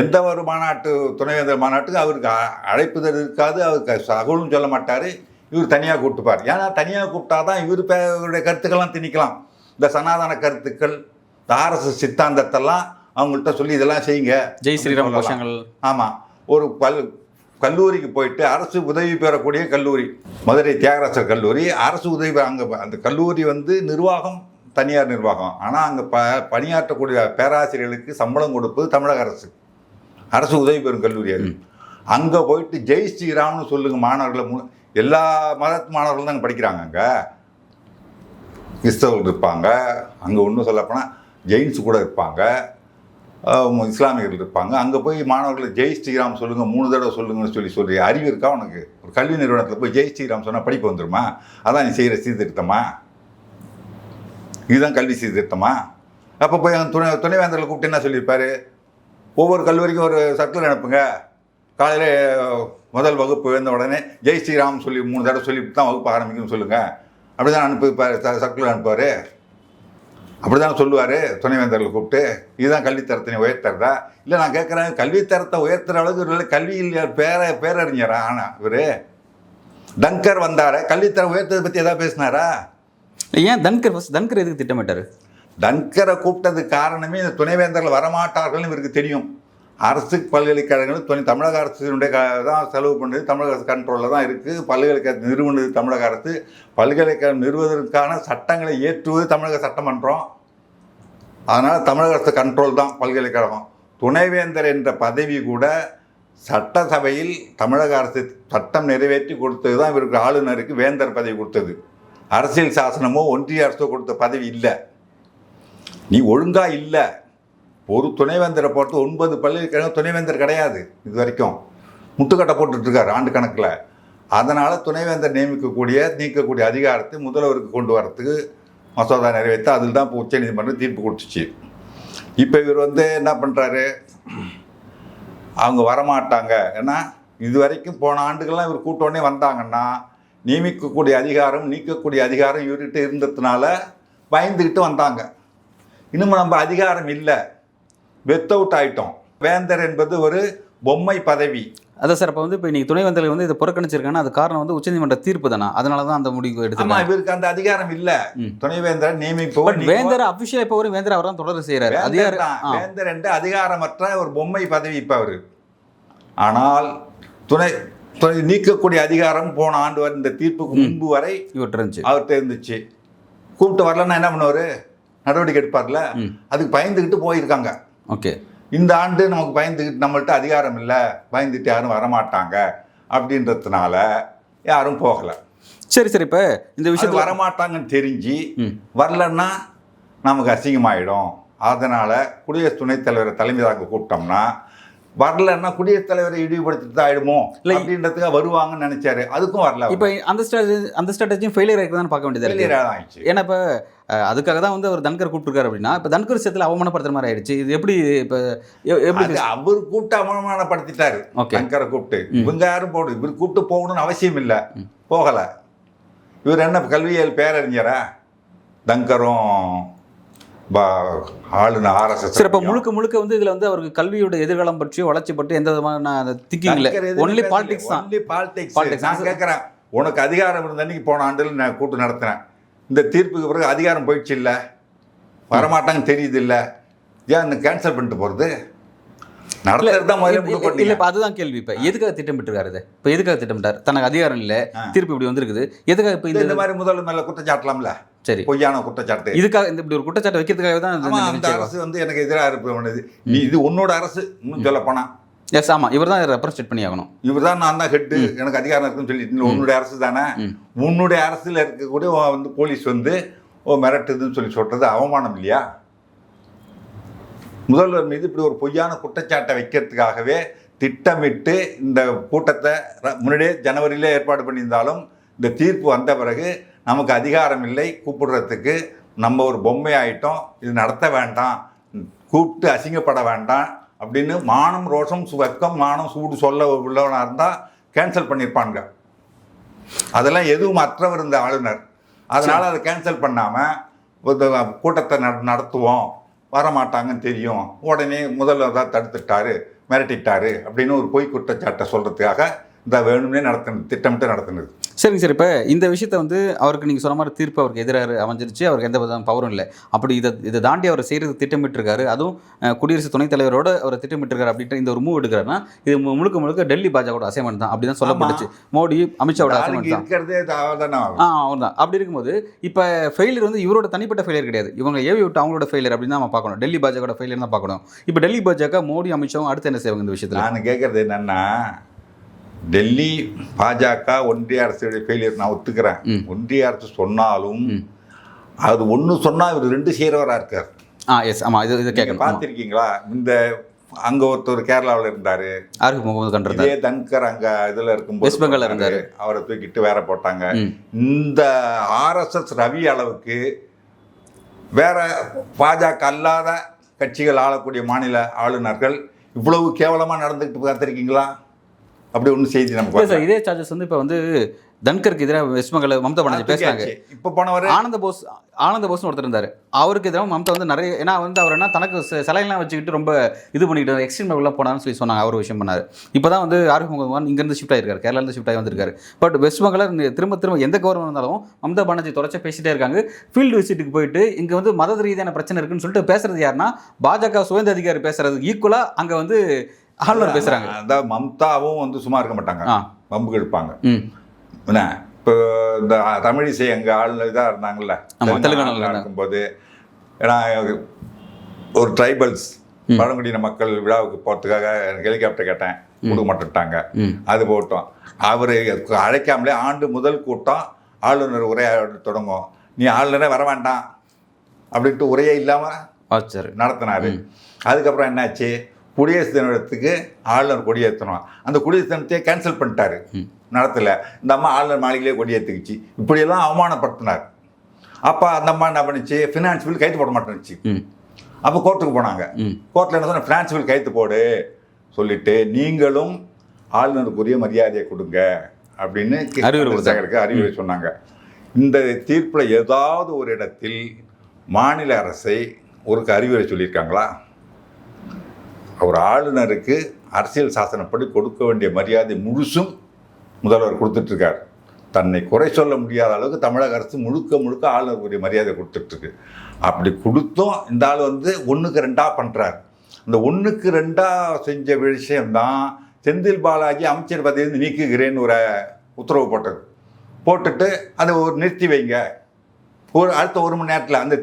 எந்த ஒரு மாநாட்டு, துணைவேந்தர் மாநாட்டுக்கு அவருக்கு அழைப்புதல் இருக்காது, அவருக்கு சகலும் சொல்ல மாட்டார், இவர் தனியாக கூப்பிட்டுப்பார். ஏன்னா தனியாக கூப்பிட்டா தான் இவருடைய கருத்துக்கள்லாம் திணிக்கலாம். இந்த சனாதன கருத்துக்கள், இந்த ஆர்எஸ்எஸ் சித்தாந்தத்தெல்லாம் அவங்கள்ட்ட சொல்லி இதெல்லாம் செய்யுங்க, ஜெய் ஸ்ரீராம் கோஷங்கள். ஆமாம், ஒரு கல்லூரிக்கு போயிட்டு அரசு உதவி பெறக்கூடிய கல்லூரி, மதுரை தியாகராசர் கல்லூரி அரசு உதவி, அங்கே அந்த கல்லூரி வந்து நிர்வாகம் தனியார் நிர்வாகம், ஆனால் அங்கே பணியாற்றக்கூடிய பேராசிரியர்களுக்கு சம்பளம் கொடுப்பது தமிழக அரசு, அரசு உதவி பெறும் கல்லூரி அது. அங்கே போயிட்டு ஜெய் ஸ்ரீராம்னு சொல்லுங்கள் மாணவர்களை, எல்லா மதத்து மாணவர்களும் தான் படிக்கிறாங்க. அங்கே கிறிஸ்தவர்கள் இருப்பாங்க, அங்கே ஒன்றும் சொல்லப்போனால் ஜெயின்ஸ் கூட இருப்பாங்க, இஸ்லாமியர்கள் இருப்பாங்க. அங்கே போய் மாணவர்களை ஜெய் ஸ்ரீராம் சொல்லுங்கள் 3 தடவை சொல்லுங்கன்னு சொல்லி அறிவு இருக்கா உனக்கு? ஒரு கல்வி நிறுவனத்தில் போய் ஜெய் ஸ்ரீராம் சொன்னால் படிப்பு வந்துடுமா? அதான் நீ செய்கிற சீர்திருத்தமா? இதுதான் கல்வி சீர்திருத்தமா? அப்போ போய் துணைவேந்தர்களை கூப்பிட்டு என்ன சொல்லியிருப்பார்? ஒவ்வொரு கல்லூரிக்கும் ஒரு சர்க்குலர் அனுப்புங்க, காலையில் முதல் வகுப்பு வந்த உடனே ஜெய் ஸ்ரீராம் சொல்லி 3 தடவை சொல்லிவிட்டு தான் வகுப்பு ஆரம்பிக்கணும்னு சொல்லுங்கள், அப்படி தான் அனுப்பிப்பார், சர்க்குலர் அனுப்புவார். அப்படி தான் சொல்லுவார் துணைவேந்தர்களை கூப்பிட்டு. இதுதான் கல்வித்தரத்தினை உயர்த்துறதா? இல்லை, நான் கேட்குறேன், கல்வித்தரத்தை உயர்த்துகிற அளவுக்கு ஒரு கல்வியில் பேரறிஞரா? ஆனால் இவர் டங்கர் வந்தார், கல்வித்தரம் உயர்த்ததை பற்றி எதாவது பேசினாரா? ஏன் தன்கர் எதுக்கு திட்டமிட்டார்? டங்கரை கூப்பிட்டதுக்கு காரணமே இந்த துணைவேந்தர்கள் வரமாட்டார்கள்னு இவருக்கு தெரியும். அரசு பல்கலைக்கழகங்கள் தமிழக அரசினுடைய தான் செலவு பண்ணுறது, தமிழக அரசு கண்ட்ரோலில் தான் இருக்குது. பல்கலைக்கழகம் நிறுவனது தமிழக அரசு, பல்கலைக்கழகம் நிறுவதற்கான சட்டங்களை ஏற்றுவது தமிழக சட்டமன்றம். அதனால் தமிழக அரசு கண்ட்ரோல் தான் பல்கலைக்கழகம். துணைவேந்தர் என்ற பதவி கூட சட்டசபையில் தமிழக அரசு சட்டம் நிறைவேற்றி கொடுத்தது தான் இவருக்கு, ஆளுநருக்கு வேந்தர் பதவி கொடுத்தது. அரசியல் சாசனமோ ஒன்றிய அரசோ கொடுத்த பதவி இல்லை. நீ ஒழுங்காக இல்லை. ஒரு துணைவேந்தரை பொறுத்து 9 பல்கலைக்கழகம் துணைவேந்தர் கிடையாது, இது வரைக்கும் முட்டுக்கட்டை போட்டுட்ருக்கார் ஆண்டு கணக்கில். அதனால் துணைவேந்தர் நீக்கக்கூடிய அதிகாரத்தை முதல்வருக்கு கொண்டு வரத்துக்கு மசோதா நிறைவேற்ற, அதில் தான் இப்போ உச்சநீதிமன்றம் தீர்ப்பு கொடுத்துச்சு. இப்போ இவர் வந்து என்ன பண்ணுறாரு, அவங்க வரமாட்டாங்க. ஏன்னா இது வரைக்கும் போன ஆண்டுகள்லாம் இவர் கூட்டோடனே வந்தாங்கன்னா நியமிக்கக்கூடிய அதிகாரம் நீக்கக்கூடிய அதிகாரம் இவர்கிட்ட இருந்ததுனால பயந்துக்கிட்டு வந்தாங்க. இன்னும் நம்ம அதிகாரம் இல்லை, வெத் அவுட் ஆகிட்டோம். வேந்தர் என்பது ஒரு பொம்மை பதவி. அதான் சார், இப்போ வந்து இப்போ நீங்கள் துணைவேந்தர்கள் வந்து இதை புறக்கணிச்சிருக்காங்கன்னா அது காரணம் வந்து உச்சநீதிமன்ற தீர்ப்பு தானே, அதனால தான் அந்த முடிவு எடுத்து. இவருக்கு அந்த அதிகாரம் இல்லை. துணைவேந்தர் நியமிப்பவர் வேந்தர் அபிஷியல், இப்போ ஒரு வேந்தர் அவர் தான் தொடர்ந்து செய்கிறார். வேந்தர் என்ற அதிகாரமற்ற ஒரு பொம்மை பதவி இப்போ அவர். ஆனால் துணை நீக்கக்கூடிய அதிகாரம் போன ஆண்டு வரை, இந்த தீர்ப்புக்கு முன்பு வரை அவர்கிட்ட இருந்துச்சு. கூப்பிட்டு வரலன்னா என்ன பண்ணுவார்? நடவடிக்கை எடுப்பார்ல. அதுக்கு பயந்துக்கிட்டு போயிருக்காங்க. ஓகே, இந்த ஆண்டு நமக்கு பயந்துக்கிட்டு, நம்மள்ட்ட அதிகாரம் இல்லை, பயந்துட்டு யாரும் வரமாட்டாங்க அப்படின்றதுனால யாரும் போகலை. சரி சரி, இப்போ இந்த விஷயம் வரமாட்டாங்கன்னு தெரிஞ்சு வரலன்னா நமக்கு அசிங்கமாயிடும். அதனால் குடியரசு துணைத் தலைவரை தலைமை தாங்க கூப்பிட்டோம்னா வரலன்னா குடியரசுத் தலைவரை இழிவுபடுத்திட்டு ஆயிடுமோ அப்படின்றதுக்காக வருவாங்கன்னு நினைச்சாரு. அதுக்கும் வரல. இப்போ அந்த ஸ்ட்ராட்டஜியும் ஃபெயிலியர் ஆகிதான் பார்க்க வேண்டியது ஆயிடுச்சு. ஏன்னா இப்போ அதுக்காக தான் வந்து அவர் தன்கர் கூப்பிட்டுருக்காரு அப்படின்னா இப்போ தன்கர் விஷயத்தில் அவமானப்படுத்துற மாதிரி ஆயிடுச்சு. இது எப்படி இப்போ எப்படி அவர் கூப்பிட்டு அவமானப்படுத்திட்டாரு தன்கரை கூப்பிட்டு. இவங்க யாரும் இவர் கூப்பிட்டு போகணும்னு அவசியம் இல்லை, போகலை. இவர் என்ன கல்வியியல் பேரறிஞரா? தன்கரும் ஆளுநர் RSS. சரி, இப்போ முழுக்க வந்து இதில் வந்து அவருக்கு கல்வியோட எதிர்காலம் பற்றியோ வளர்ச்சி பற்றி எந்த விதமான திங்கிங் இல்லை, ஒன்லி பாலிடிக்ஸ் தான். பாலிடிக்ஸ். நான் கேட்குறேன், உனக்கு அதிகாரம் இருந்த அன்னைக்கு போன ஆண்டில் நான் கூட்டு நடத்தினேன். இந்த தீர்ப்புக்கு பிறகு அதிகாரம் போயிடுச்சு இல்லை, வரமாட்டாங்கன்னு தெரியுது இல்லை, ஏன் இந்த கேன்சல் பண்ணிட்டு போகிறது? இல்ல இப்ப அதுதான் கேள்வி. இப்ப எதுக்காக திட்டமிட்டிருக்காரு இது? இப்ப எதுக்காக திட்டமிட்டார்? தனக்கு அதிகாரம் இல்ல, தீர்ப்பு இப்படி வந்திருக்குது, எதுக்காக இப்ப இந்த மாதிரி முதல்ல மேல குற்றச்சாட்டலாம்ல? சரி, பொய்யான குற்றச்சாட்டு. இதுக்காக இந்த இப்படி ஒரு குற்றச்சாட்டு வைக்கிறதுக்காக தான் அந்த அரசு வந்து எனக்கு எதிராக இருப்பது. நீ இது உன்னோட அரசு, இன்னும் சொல்ல போனா. எஸ், ஆமா, இவர் தான் ரெப்ரசென்ட் பண்ணி ஆகணும். இவர் தான், நான் தான் ஹெட்டு, எனக்கு அதிகாரம் இருக்குன்னு சொல்லிட்டு உன்னுடைய அரசு தானே. உன்னுடைய அரசுல இருக்கக்கூடிய வந்து போலீஸ் வந்து மிரட்டுதுன்னு சொல்லி சொல்றது அவமானம் இல்லையா? முதல்வர் மீது இப்படி ஒரு பொய்யான குற்றச்சாட்டை வைக்கிறதுக்காகவே திட்டமிட்டு இந்த கூட்டத்தை முன்னாடியே ஜனவரியிலே ஏற்பாடு பண்ணியிருந்தாலும் இந்த தீர்ப்பு வந்த பிறகு நமக்கு அதிகாரம் இல்லை கூப்பிடுறதுக்கு, நம்ம ஒரு பொம்மை ஆகிட்டோம், இது நடத்த வேண்டாம், கூப்பிட்டு அசிங்கப்பட வேண்டாம் அப்படின்னு மானம் ரோஷம் வெக்கம் மானம் சூடு சொல்ல உள்ளவனாக இருந்தால் கேன்சல் பண்ணியிருப்பாங்க. அதெல்லாம் எதுவும் அற்றவர் இந்த ஆளுநர். அதனால் அதை கேன்சல் பண்ணாமல் கூட்டத்தை நடத்துவோம், வரமாட்டாங்கன்னு தெரியும், உடனே முதல்வர் தான் தடுத்துட்டாரு, மிரட்டிட்டாரு அப்படின்னு ஒரு பொய் குற்றச்சாட்டை சொல்கிறதுக்காக இந்த வேணும்னே திட்டமிட்டு நடத்துனது. சரிங்க சார், இப்போ இந்த விஷயத்தை வந்து அவருக்கு நீங்கள் சொன்ன மாதிரி தீர்ப்பு அவருக்கு எதிராக அமைஞ்சிருச்சு, அவருக்கு எந்த விதமான பவரும் இல்லை. அப்படி இதை தாண்டி அவர் செய்கிறது திட்டமிட்டிருக்காரு, அதுவும் குடியரசு துணைத் தலைவரோட அவர் திட்டமிட்டிருக்காரு அப்படின்ற இந்த ஒரு மூவ் எடுக்கிறாருன்னா இது முழுக்க டெல்லி பாஜகவோட அசைன்மெண்ட் தான் அப்படி தான் சொல்லப்பட்டுச்சு. மோடி அமித்ஷாவோட அசைன்மெண்ட் தான். அவர் தான். அப்படி இருக்கும்போது இப்போ ஃபெயிலியர் வந்து இவரோட தனிப்பட்ட ஃபெயிலியர் கிடையாது, இவங்க ஏவி விட்டு அவங்களோட ஃபெயிலியர் அப்படின்னு தான் நம்ம பார்க்கணும். டெல்லி பாஜகவோட ஃபெயிலியர் தான் பார்க்கணும். இப்போ டெல்லி பாஜக மோடி அமித்ஷாவும் அடுத்து என்ன செய்வாங்க இந்த விஷயத்தில்? நான் கேட்குறது என்னன்னா, டெல்லி பாஜக ஒன்றிய அரசுடைய ஃபெயிலியர் நான் ஒத்துக்கிறேன். ஒன்றிய அரசு சொன்னாலும் அது ஒன்று சொன்னால் இவர் ரெண்டு செய்கிறவராக இருக்கார். எஸ், ஆமாம், இது கேட்கணும். பார்த்துருக்கீங்களா? இந்த அங்கே ஒருத்தர் கேரளாவில் இருந்தார், இதே தன்கர் அங்கே இதில் இருக்கும்போது வெஸ்ட் பெங்கால் இருந்தார், அவரை தூக்கிட்டு வேற போட்டாங்க. இந்த RSS ரவி அளவுக்கு வேற பாஜக அல்லாத கட்சிகள் ஆளக்கூடிய மாநில ஆளுநர்கள் இவ்வளவு கேவலமாக நடந்துக்கிட்டு பார்த்துருக்கீங்களா? அப்படி ஒன்றும் செய்தி நமக்கு சார். இதே சார்ஜஸ் வந்து இப்போ வந்து தன்கருக்கு எதிராக வெஸ்ட் பெங்கால் மம்தா பானர்ஜி பேசுகிறாங்க. இப்போ போனவர் ஆனந்த போஸ்னு ஒருத்தர் இருந்தார், அவருக்கு எதிராக மம்தா வந்து நிறைய, ஏன்னா வந்து அவர் என்ன தனக்கு சிலையெல்லாம் வச்சுக்கிட்டு ரொம்ப இது பண்ணிக்கிட்டு எக்ஸ்ட்ரீம் லெவலில் போனான்னு சொல்லி சொன்னாங்க. அவர் விஷயம் பண்ணார். இப்போ தான் வந்து ஆரிஃப் முகமது கான் இங்கேருந்து ஷிஃப்ட் ஆகிருக்காரு, கேரளாலேருந்து ஷிஃப்ட் ஆகி வந்திருக்காரு. பட் வெஸ்ட் பெங்காலில் திரும்ப எந்த கவர்மெண்ட் இருந்தாலும் மம்தா பானர்ஜி தொடர்ச்சி பேசிகிட்டே இருக்காங்க. ஃபீல்டு விசிட்டுக்கு போயிட்டு இங்கே வந்து மத ரீதியான பிரச்சனை இருக்குன்னு சொல்லிட்டு பேசுறது யாருன்னா பாஜக சுதந்திர அதிகாரி பேசுறது ஈக்குவலாக அங்கே வந்து ஆளுநர் பேசுகிறாங்க. அதாவது மம்தாவும் வந்து சும்மா இருக்க மாட்டாங்க, பம்பு கெடுப்பாங்க. என்ன இப்போ இந்த தமிழிசை எங்கள் ஆளுநர் இதாக இருந்தாங்கல்ல தெலுங்கானாவில் இருக்கும்போது, ஏன்னா ஒரு ட்ரைபல்ஸ் பழங்குடியின மக்கள் விழாவுக்கு போகிறதுக்காக ஹெலிகாப்டர் கேட்டேன், கொடுக்க மாட்டேன்ட்டாங்க. அது போட்டோம். அவர் அழைக்காமலே ஆண்டு முதல் கூட்டம் ஆளுநர் உரையாட தொடங்கும், நீ ஆளுநரே வர வேண்டாம் அப்படின்ட்டு உரையே இல்லாமல் நடத்தினார். அதுக்கப்புறம் என்னாச்சு, குடியரசு தினத்துக்கு ஆளுநர் கொடியேற்றணும், அந்த குடியரசு தினத்தையே கேன்சல் பண்ணிட்டாரு, நடத்தலை. இந்த அம்மா ஆளுநர் மாளிகையிலே கொடியேற்றுக்குச்சு, இப்படியெல்லாம் அவமானப்படுத்தினார். அப்போ அந்த அம்மா என்ன பண்ணிச்சு, ஃபினான்ஸ் பில் கைத்து போட மாட்டேன்னுச்சு. அப்போ கோர்ட்டுக்கு போனாங்க. கோர்ட்டில் என்ன சொன்ன, ஃபினான்ஸ் பில் கைத்து போடு சொல்லிட்டு நீங்களும் ஆளுநருக்குரிய மரியாதையை கொடுங்க அப்படின்னு அறிவுரை சொன்னாங்க. இந்த தீர்ப்பில் ஏதாவது ஒரு இடத்தில் மாநில அரசை ஒரு அறிவுரை சொல்லியிருக்காங்களா? அவர் ஆளுநருக்கு அரசியல் சாசனப்படி கொடுக்க வேண்டிய மரியாதை முழுசும் முதல்வர் கொடுத்துட்ருக்கார். தன்னை குறை சொல்ல முடியாத அளவுக்கு தமிழக அரசு முழுக்க ஆளுநருக்குரிய மரியாதை கொடுத்துட்ருக்கு. அப்படி கொடுத்தும் இந்த ஆள் வந்து 1க்கு 2 பண்ணுறார். அந்த 1க்கு 2 செஞ்ச விஷயம்தான் செந்தில் பாலாஜி அமைச்சர் பதவியிலிருந்து நீக்குகிறேன்னு ஒரு உத்தரவு போட்டுட்டு அதை நிறுத்தி வைங்க, அடுத்த 1 மணி நேரத்தில் அந்த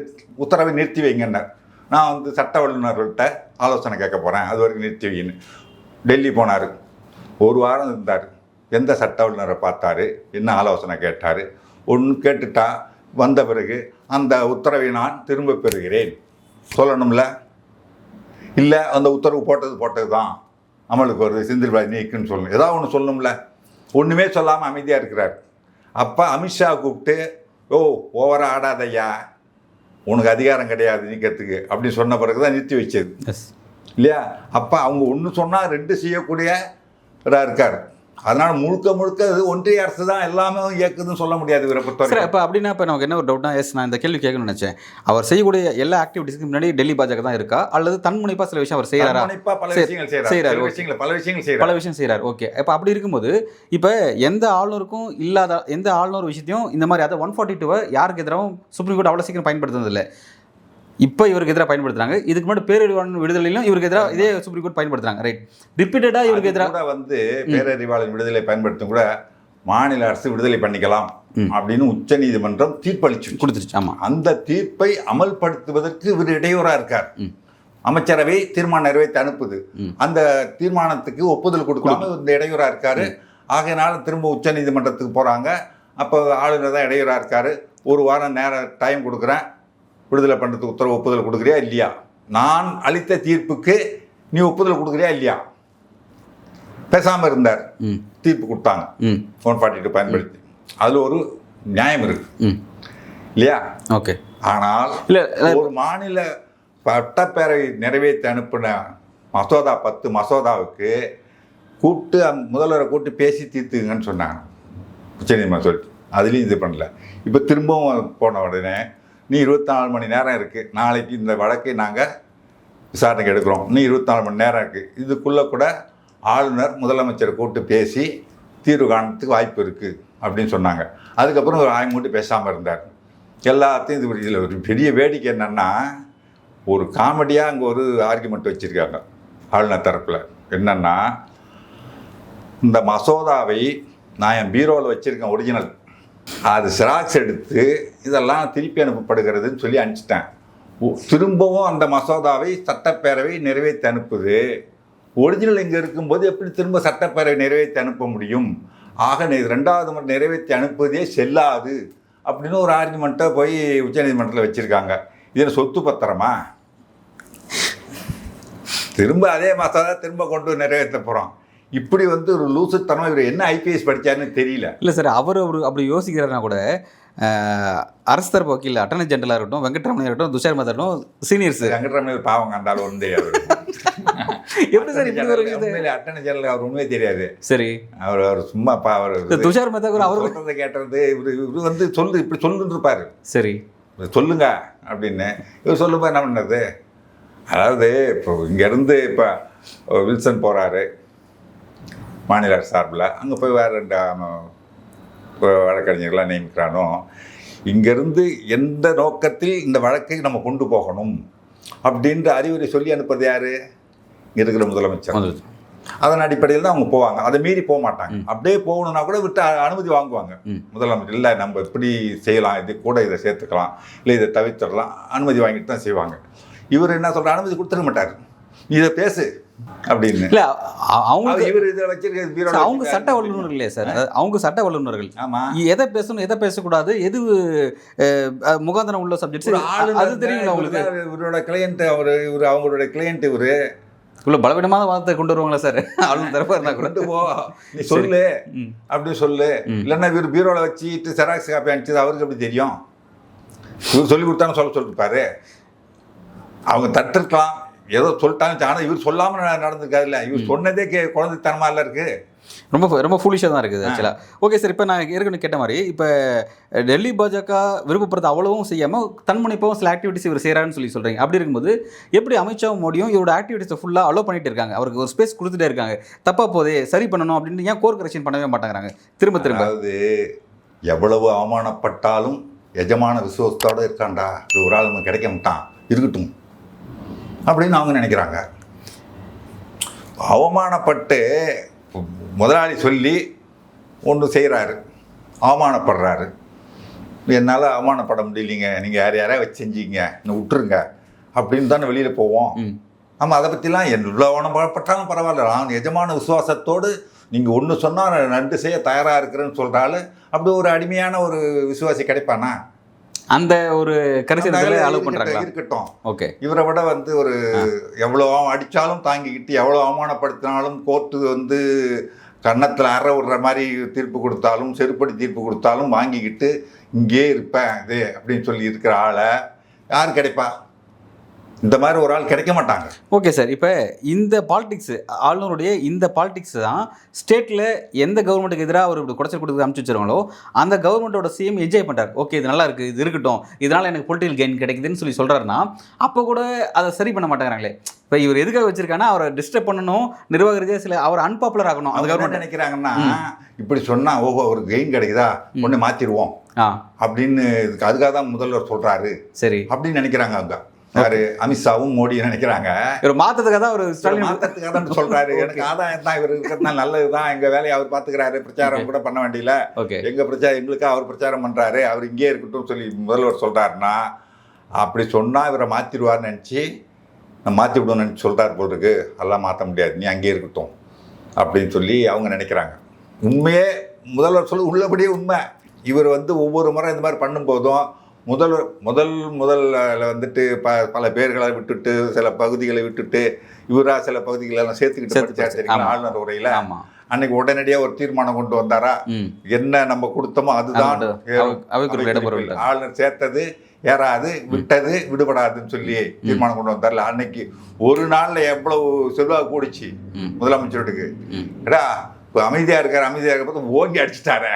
உத்தரவை நிறுத்தி வைங்கன்னார். நான் வந்து சட்ட வல்லுநர்கள்ட்ட ஆலோசனை கேட்க போகிறேன், அது வரைக்கும் நிறுத்தி வைன்னு டெல்லி போனார். 1 வாரம் இருந்தார். எந்த சட்ட வல்லுநரை பார்த்தாரு, என்ன ஆலோசனை கேட்டார், ஒன்று கேட்டுட்டா வந்த பிறகு அந்த உத்தரவை நான் திரும்ப பெறுகிறேன் சொல்லணும்ல? இல்லை அந்த உத்தரவு போட்டது தான் அமலுக்கு வருது, செந்தில் பாலாஜி நீக்குன்னு சொல்லணும், ஏதாவது ஒன்று சொல்லணும்ல. ஒன்றுமே சொல்லாமல் அமைதியாக இருக்கிறார். அப்போ அமித்ஷா கூப்பிட்டு, ஓ ஓவராக ஆடாதையா, உனக்கு அதிகாரம் கிடையாது நீக்கிறதுக்கு அப்படின்னு சொன்ன பிறகு தான் நிறுத்தி வச்சது இல்லையா. அப்போ அவங்க ஒன்று சொன்னால் 2 செய்யக்கூடிய இருக்கார். அதனால் முழுக்க அது ஒன்றிய அரசு தான் எல்லாமே இயக்குதுன்னு சொல்ல முடியாது இவரை பொறுத்தவரை. சார் அப்போ அப்படின்னா இப்போ நமக்கு என்ன ஒரு டவுட்னா, நான் இந்த கேள்வி கேட்கணும்னு நினச்சேன். அவர் செய்யக்கூடிய எல்லா ஆக்டிவிட்டிஸ்க்கு முன்னாடி டெல்லி பாஜக தான் இருக்கா, அல்லது தன்முனைப்பாக சில விஷயம் அவர் செய்கிறாரா? பல விஷயம் செய்கிறார். ஓகே, இப்போ அப்படி இருக்கும்போது இப்போ எந்த ஆளுநருக்கும் இல்லாத எந்த ஆளுநர் விஷயத்தையும் இந்த மாதிரி அதை 142 யாருக்கு எதிராகவும் சுப்ரீம் கோர்ட் அவ்வளோ சீக்கிரம் பயன்படுத்துனதில்லை. இப்போ இவருக்கு எதிராக பயன்படுத்துறாங்க. இதுக்கு முன்னாடி பேரறிவாளன் விடுதலையிலும் இவருக்கு எதிராக இதே சுப்ரீம் கோர்ட் பயன்படுத்துறாங்க. ரைட், ரிப்பீட்டடாக இவருக்கு எதிராக வந்து பேரறிவாளன் விடுதலை பயன்படுத்தும் கூட மாநில அரசு விடுதலை பண்ணிக்கலாம் அப்படின்னு உச்ச நீதிமன்றம் தீர்ப்பளிச்சு கொடுத்துருச்சு. ஆமாம், அந்த தீர்ப்பை அமல்படுத்துவதற்கு இவர் இடையூறாக இருக்கார். அமைச்சரவை தீர்மானம் நிறைவேற்றி அனுப்புது, அந்த தீர்மானத்துக்கு ஒப்புதல் கொடுக்காம இந்த இடையூறாக இருக்காரு. ஆகையினால திரும்ப உச்ச நீதிமன்றத்துக்கு போகிறாங்க. அப்போ ஆளுநர் தான் இடையூறாக இருக்காரு. 1 வாரம் நேரம் டைம் கொடுக்குறேன், விடுதலை பண்ணுறதுக்கு உத்தரவு ஒப்புதல் கொடுக்குறியா இல்லையா, நான் அளித்த தீர்ப்புக்கு நீ ஒப்புதல் கொடுக்குறியா இல்லையா. பேசாமல் இருந்தார். தீர்ப்பு கொடுத்தாங்க 142 பயன்படுத்தி. அதில் ஒரு நியாயம் இருக்கு இல்லையா. ஓகே, ஆனால் ஒரு மாநில சட்டப்பேரவை நிறைவேற்றி அனுப்பின மசோதா 10 மசோதாவுக்கு கூப்பிட்டு முதல்வரை கூப்பிட்டு பேசி தீர்த்துங்கன்னு சொன்னாங்க உச்சநீதிமன்றம் சொல்லிட்டு. அதுலேயும் இது பண்ணல. இப்போ திரும்பவும் போன உடனே நீ 24 மணி நேரம் இருக்குது, நாளைக்கு இந்த வழக்கை நாங்கள் விசாரணைக்கு எடுக்கிறோம், நீ 24 மணி நேரம் இருக்குது, இதுக்குள்ளே கூட ஆளுநர் முதலமைச்சரை கூப்பிட்டு பேசி தீர்வு காணத்துக்கு வாய்ப்பு இருக்குது அப்படின்னு சொன்னாங்க. அதுக்கப்புறம் ஒரு ஆய்மூட்டி பேசாமல் இருந்தார். எல்லாத்தையும் இது இதில் ஒரு பெரிய வேடிக்கை என்னென்னா, ஒரு காமெடியாக அங்கே ஒரு ஆர்குமெண்ட் வச்சுருக்காங்க ஆளுநர் தரப்பில். என்னென்னா, இந்த மசோதாவை நான் என் பீரோவில் வச்சுருக்கேன் ஒரிஜினல், அது ஜெராக்ஸ் எடுத்து இதெல்லாம் திருப்பி அனுப்பப்படுகிறதுன்னு சொல்லி அனுப்பிச்சிட்டேன். திரும்பவும் அந்த மசோதாவை சட்டப்பேரவை நிறைவேற்றி அனுப்புது. ஒரிஜினல் இங்கே இருக்கும்போது எப்படி திரும்ப சட்டப்பேரவை நிறைவேற்றி அனுப்ப முடியும்? ஆக 2வது முறை நிறைவேற்றி அனுப்புவதே செல்லாது அப்படின்னு ஒரு ஆர்குமெண்ட்டை போய் உச்சநீதிமன்றத்தில் வச்சுருக்காங்க. இதில் சொத்து பத்திரமா? திரும்ப அதே மசோதா திரும்ப கொண்டு நிறைவேற்ற போகிறோம். இப்படி வந்து ஒரு லூசுத்தனம். இவர் என்ன ஐபிஎஸ் படித்தாருன்னு தெரியல. இல்லை சார், அவர் அப்படி யோசிக்கிறாருன்னா கூட அரசு தரப்பு வக்கீல் அட்டர்னி ஜெனரலாக இருக்கட்டும், வெங்கட்ரமணியாக இருக்கட்டும், துஷார் மேத்தா இருக்கட்டும், சீனியர்ஸ். வெங்கட்ரமணி பாவங்க இருந்தாலும் ஒன்றும் தெரியாது. எப்படி சார் இப்படி அட்டர்னி ஜெனரல் அவர் உண்மையே தெரியாது. சரி, அவர் சும்மா அவர் துஷார் மேத்தா அவர் சொல்றதை கேட்டது. இவர் வந்து இப்படி சொல்லுன்னு இருப்பார். சரி சொல்லுங்க அப்படின்னு இவர் சொல்லும்போது என்ன பண்ணது? அதாவது இப்போ இங்கேருந்து இப்போ வில்சன் போகிறாரு மாநில அரசு சார்பில், அங்கே போய் வேறு 2 வழக்கறிஞர்களாக நியமிக்கிறானோ, இங்கேருந்து எந்த நோக்கத்தில் இந்த வழக்கை நம்ம கொண்டு போகணும் அப்படின்ற அறிவுரை சொல்லி அனுப்புறது யார்? இங்கே இருக்கிற முதலமைச்சர். அதன் அடிப்படையில் தான் அவங்க போவாங்க. அதை மீறி போக மாட்டாங்க. அப்படியே போகணுன்னா கூட விட்டு அனுமதி வாங்குவாங்க முதலமைச்சர். இல்லை நம்ம இப்படி செய்யலாம், இது கூட இதை சேர்த்துக்கலாம், இல்லை இதை தவிர்த்துடலாம், அனுமதி வாங்கிட்டு தான் செய்வாங்க. இவர் என்ன சொல்கிற, அனுமதி கொடுத்துட மாட்டார், நீ இதை பேசு அப்படின்னு. இல்லை, அவங்க இவர் இதை வச்சிருக்க அவங்க சட்ட வல்லுநர்கள் இல்லையா சார்? அவங்க சட்ட வல்லுநர்கள். ஆமாம், எதை பேசணும் எதை பேசக்கூடாது, எது முகாந்திரம் உள்ள சப்ஜெக்ட்ஸ் அது தெரியுங்களா உங்களுக்கு? இவரோட கிளையண்ட் இவர் அவங்களோட கிளையண்ட் இவர் இவ்வளோ பலவீனமான வார்த்தை கொண்டு வருவாங்களா சார்? ஆளுநர் தரப்பா இருந்தால் கொண்டு போ, நீ சொல்லு அப்படின்னு சொல்லு. இல்லைன்னா இவர் பீரோவில் வச்சுட்டு ஜெராக்ஸ் காப்பி அனுப்பிச்சது அவருக்கு எப்படி தெரியும்? இவர் சொல்லி கொடுத்தான்னு சொல்லிருப்பாரு. அவங்க தட்டிருக்கலாம், ஏதோ சொல்லிட்டாங்க. ஆனால் இவர் சொல்லாமல் நடந்திருக்காது. இல்லை, இவர் சொன்னதே குழந்தைத்தனமாக இல்லை இருக்குது. ரொம்ப ஃபூலிஷாக தான் இருக்குது ஆக்சுவலாக. ஓகே சார், இப்போ நான் ஏற்கனவே கேட்ட மாதிரி இப்போ டெல்லி பாஜக விருப்பப்படுறது அவ்வளவும் செய்யாமல் தன்முனைப்பாகவும் சில ஆக்டிவிட்டிஸ் இவர் செய்கிறாருன்னு சொல்கிறீங்க. அப்படி இருக்கும்போது எப்படி அமித்ஷாவும் மோடியும் இவரோட ஆக்டிவிட்டிஸை ஃபுல்லாக அலோவ் பண்ணிட்டு இருக்காங்க? அவருக்கு ஒரு ஸ்பேஸ் கொடுத்துட்டே இருக்காங்க. தப்பாக போதே சரி பண்ணணும் அப்படின்னு ஏன் கோர் கரெக்ஷன் பண்ணவே மாட்டேங்கிறாங்க திரும்ப? அதாவது எவ்வளவு அவமானப்பட்டாலும் எஜமான விசுவாசத்தோடு இருக்காண்டா, ஒரு ஆள் நம்ம கிடைக்க மாட்டான், இருக்கட்டும் அப்படின்னு அவங்க நினைக்கிறாங்க. அவமானப்பட்டு முதலாளி சொல்லி ஒன்று செய்கிறாரு, அவமானப்படுறாரு. என்னால் அவமானப்பட முடியலைங்க, நீங்கள் யாரையாவது வச்சு செஞ்சீங்க, இன்னும் விட்டுருங்க அப்படின்னு தானே வெளியில் போவோம். நம்ம அதை பற்றிலாம் எவ்வளோ அவமானப்பட்டாலும் பரவாயில்ல, நான் எஜமான விசுவாசத்தோடு நீங்கள் ஒன்று சொன்னால் 2 செய்ய தயாராக இருக்கிறேன்னு சொல்கிறாள். அப்படி ஒரு அடிமையான ஒரு விசுவாசி கிடைப்பானா? அந்த ஒரு கரிசனத்தில் அலோவ் பண்ணுறாங்களா? இருக்கட்டும். ஓகே. இவரை விட வந்து ஒரு எவ்வளோ அடித்தாலும் தாங்கிக்கிட்டு, எவ்வளோ அவமானப்படுத்தினாலும் கோர்ட்டு வந்து கன்னத்தில் அற விடுற மாதிரி தீர்ப்பு கொடுத்தாலும், செருப்படி தீர்ப்பு கொடுத்தாலும் வாங்கிக்கிட்டு இங்கே இருப்பேன் இது அப்படின்னு சொல்லி இருக்கிற ஆளை யார் கிடைப்பா? இந்த மாதிரி ஒரு ஆள் கிடைக்க மாட்டாங்க. Okay sir. இப்போ இந்த பாலிடிக்ஸ், ஆளுநருடைய இந்த பாலிடிக்ஸ் தான் ஸ்டேட்டில் எந்த கவர்மெண்ட்டுக்கு எதிராக அவர் இப்படி குடைச்சல் கொடுத்து அனுப்பிச்சு வச்சுருவாங்களோ அந்த கவர்மெண்ட்டோட சிஎம் என்ஜாய் பண்ணுறாரு. ஓகே, இது நல்லா இருக்குது, இது இருக்கட்டும், இதனால் எனக்கு பொலிட்டிக்கல் கெயின் கிடைக்குதுன்னு சொல்லி சொல்கிறாருன்னா அப்போ கூட அதை சரி பண்ண மாட்டேங்கிறாங்களே. இப்போ இவர் எதுக்காக வச்சிருக்காங்கன்னா அவரை டிஸ்டர்ப் பண்ணணும், நிர்வாக ரீதியாக சில அவர் அன்பாப்புலர் ஆகணும். அந்த கவர்மெண்ட் நினைக்கிறாங்கன்னா இப்படி சொன்னால் ஓஹோ அவருக்கு கெயின் கிடைக்குதா, ஒன்று மாற்றிடுவோம் அப்படின்னு அதுக்காக தான் முதல்வர் சொல்கிறாரு சரி அப்படின்னு நினைக்கிறாங்க. அவங்க யாரு? அமித்ஷாவும் மோடியும் நினைக்கிறாங்க இவர் மாற்றத்துக்காக தான், ஒரு மாற்றத்துக்காக தான் சொல்கிறாரு. எனக்கு ஆதாயம் தான், இவர் இருக்கிறதுனால நல்லது தான், எங்கள் வேலையை அவர் பார்த்துக்கிறாரு, பிரச்சாரம் கூட பண்ண வேண்டியில, எங்கள் பிரச்சாரம் எங்களுக்காக அவர் பிரச்சாரம் பண்ணுறாரு, அவர் இங்கே இருக்கட்டும் சொல்லி முதல்வர் சொல்கிறாருன்னா அப்படி சொன்னால் இவரை மாற்றிடுவார்னு நினச்சி நான் மாற்றி விடுவோம்னு நினச்சி சொல்கிறாரு போல் இருக்கு. அதெல்லாம் மாற்ற முடியாது, நீ அங்கேயே இருக்கட்டும் அப்படின்னு சொல்லி அவங்க நினைக்கிறாங்க. உண்மையே முதல்வர் சொல்லி உள்ளபடியே உண்மை. இவர் வந்து ஒவ்வொரு முறை இந்த மாதிரி பண்ணும்போதும் முதல்ல வந்துட்டு பல பேர்களை விட்டுட்டு சில பகுதிகளை விட்டுட்டு இவராக சில பகுதிகளெல்லாம் சேர்த்துக்கிட்டு படிச்சாரு ஆளுநர் உரையில். அன்னைக்கு உடனடியாக ஒரு தீர்மானம் கொண்டு வந்தாரா, என்ன நம்ம கொடுத்தோமோ அதுதான் ஆளுநர் சேர்த்தது ஏறாது, விட்டது விடுபடாதுன்னு சொல்லி தீர்மானம் கொண்டு வந்தார்ல. அன்னைக்கு ஒரு நாள்ல எவ்வளவு செல்வாக்கு கூடிச்சு முதலமைச்சருக்கு. ஏடா அமைதியா இருக்க ஓங்கி அடிச்சுட்டாரு.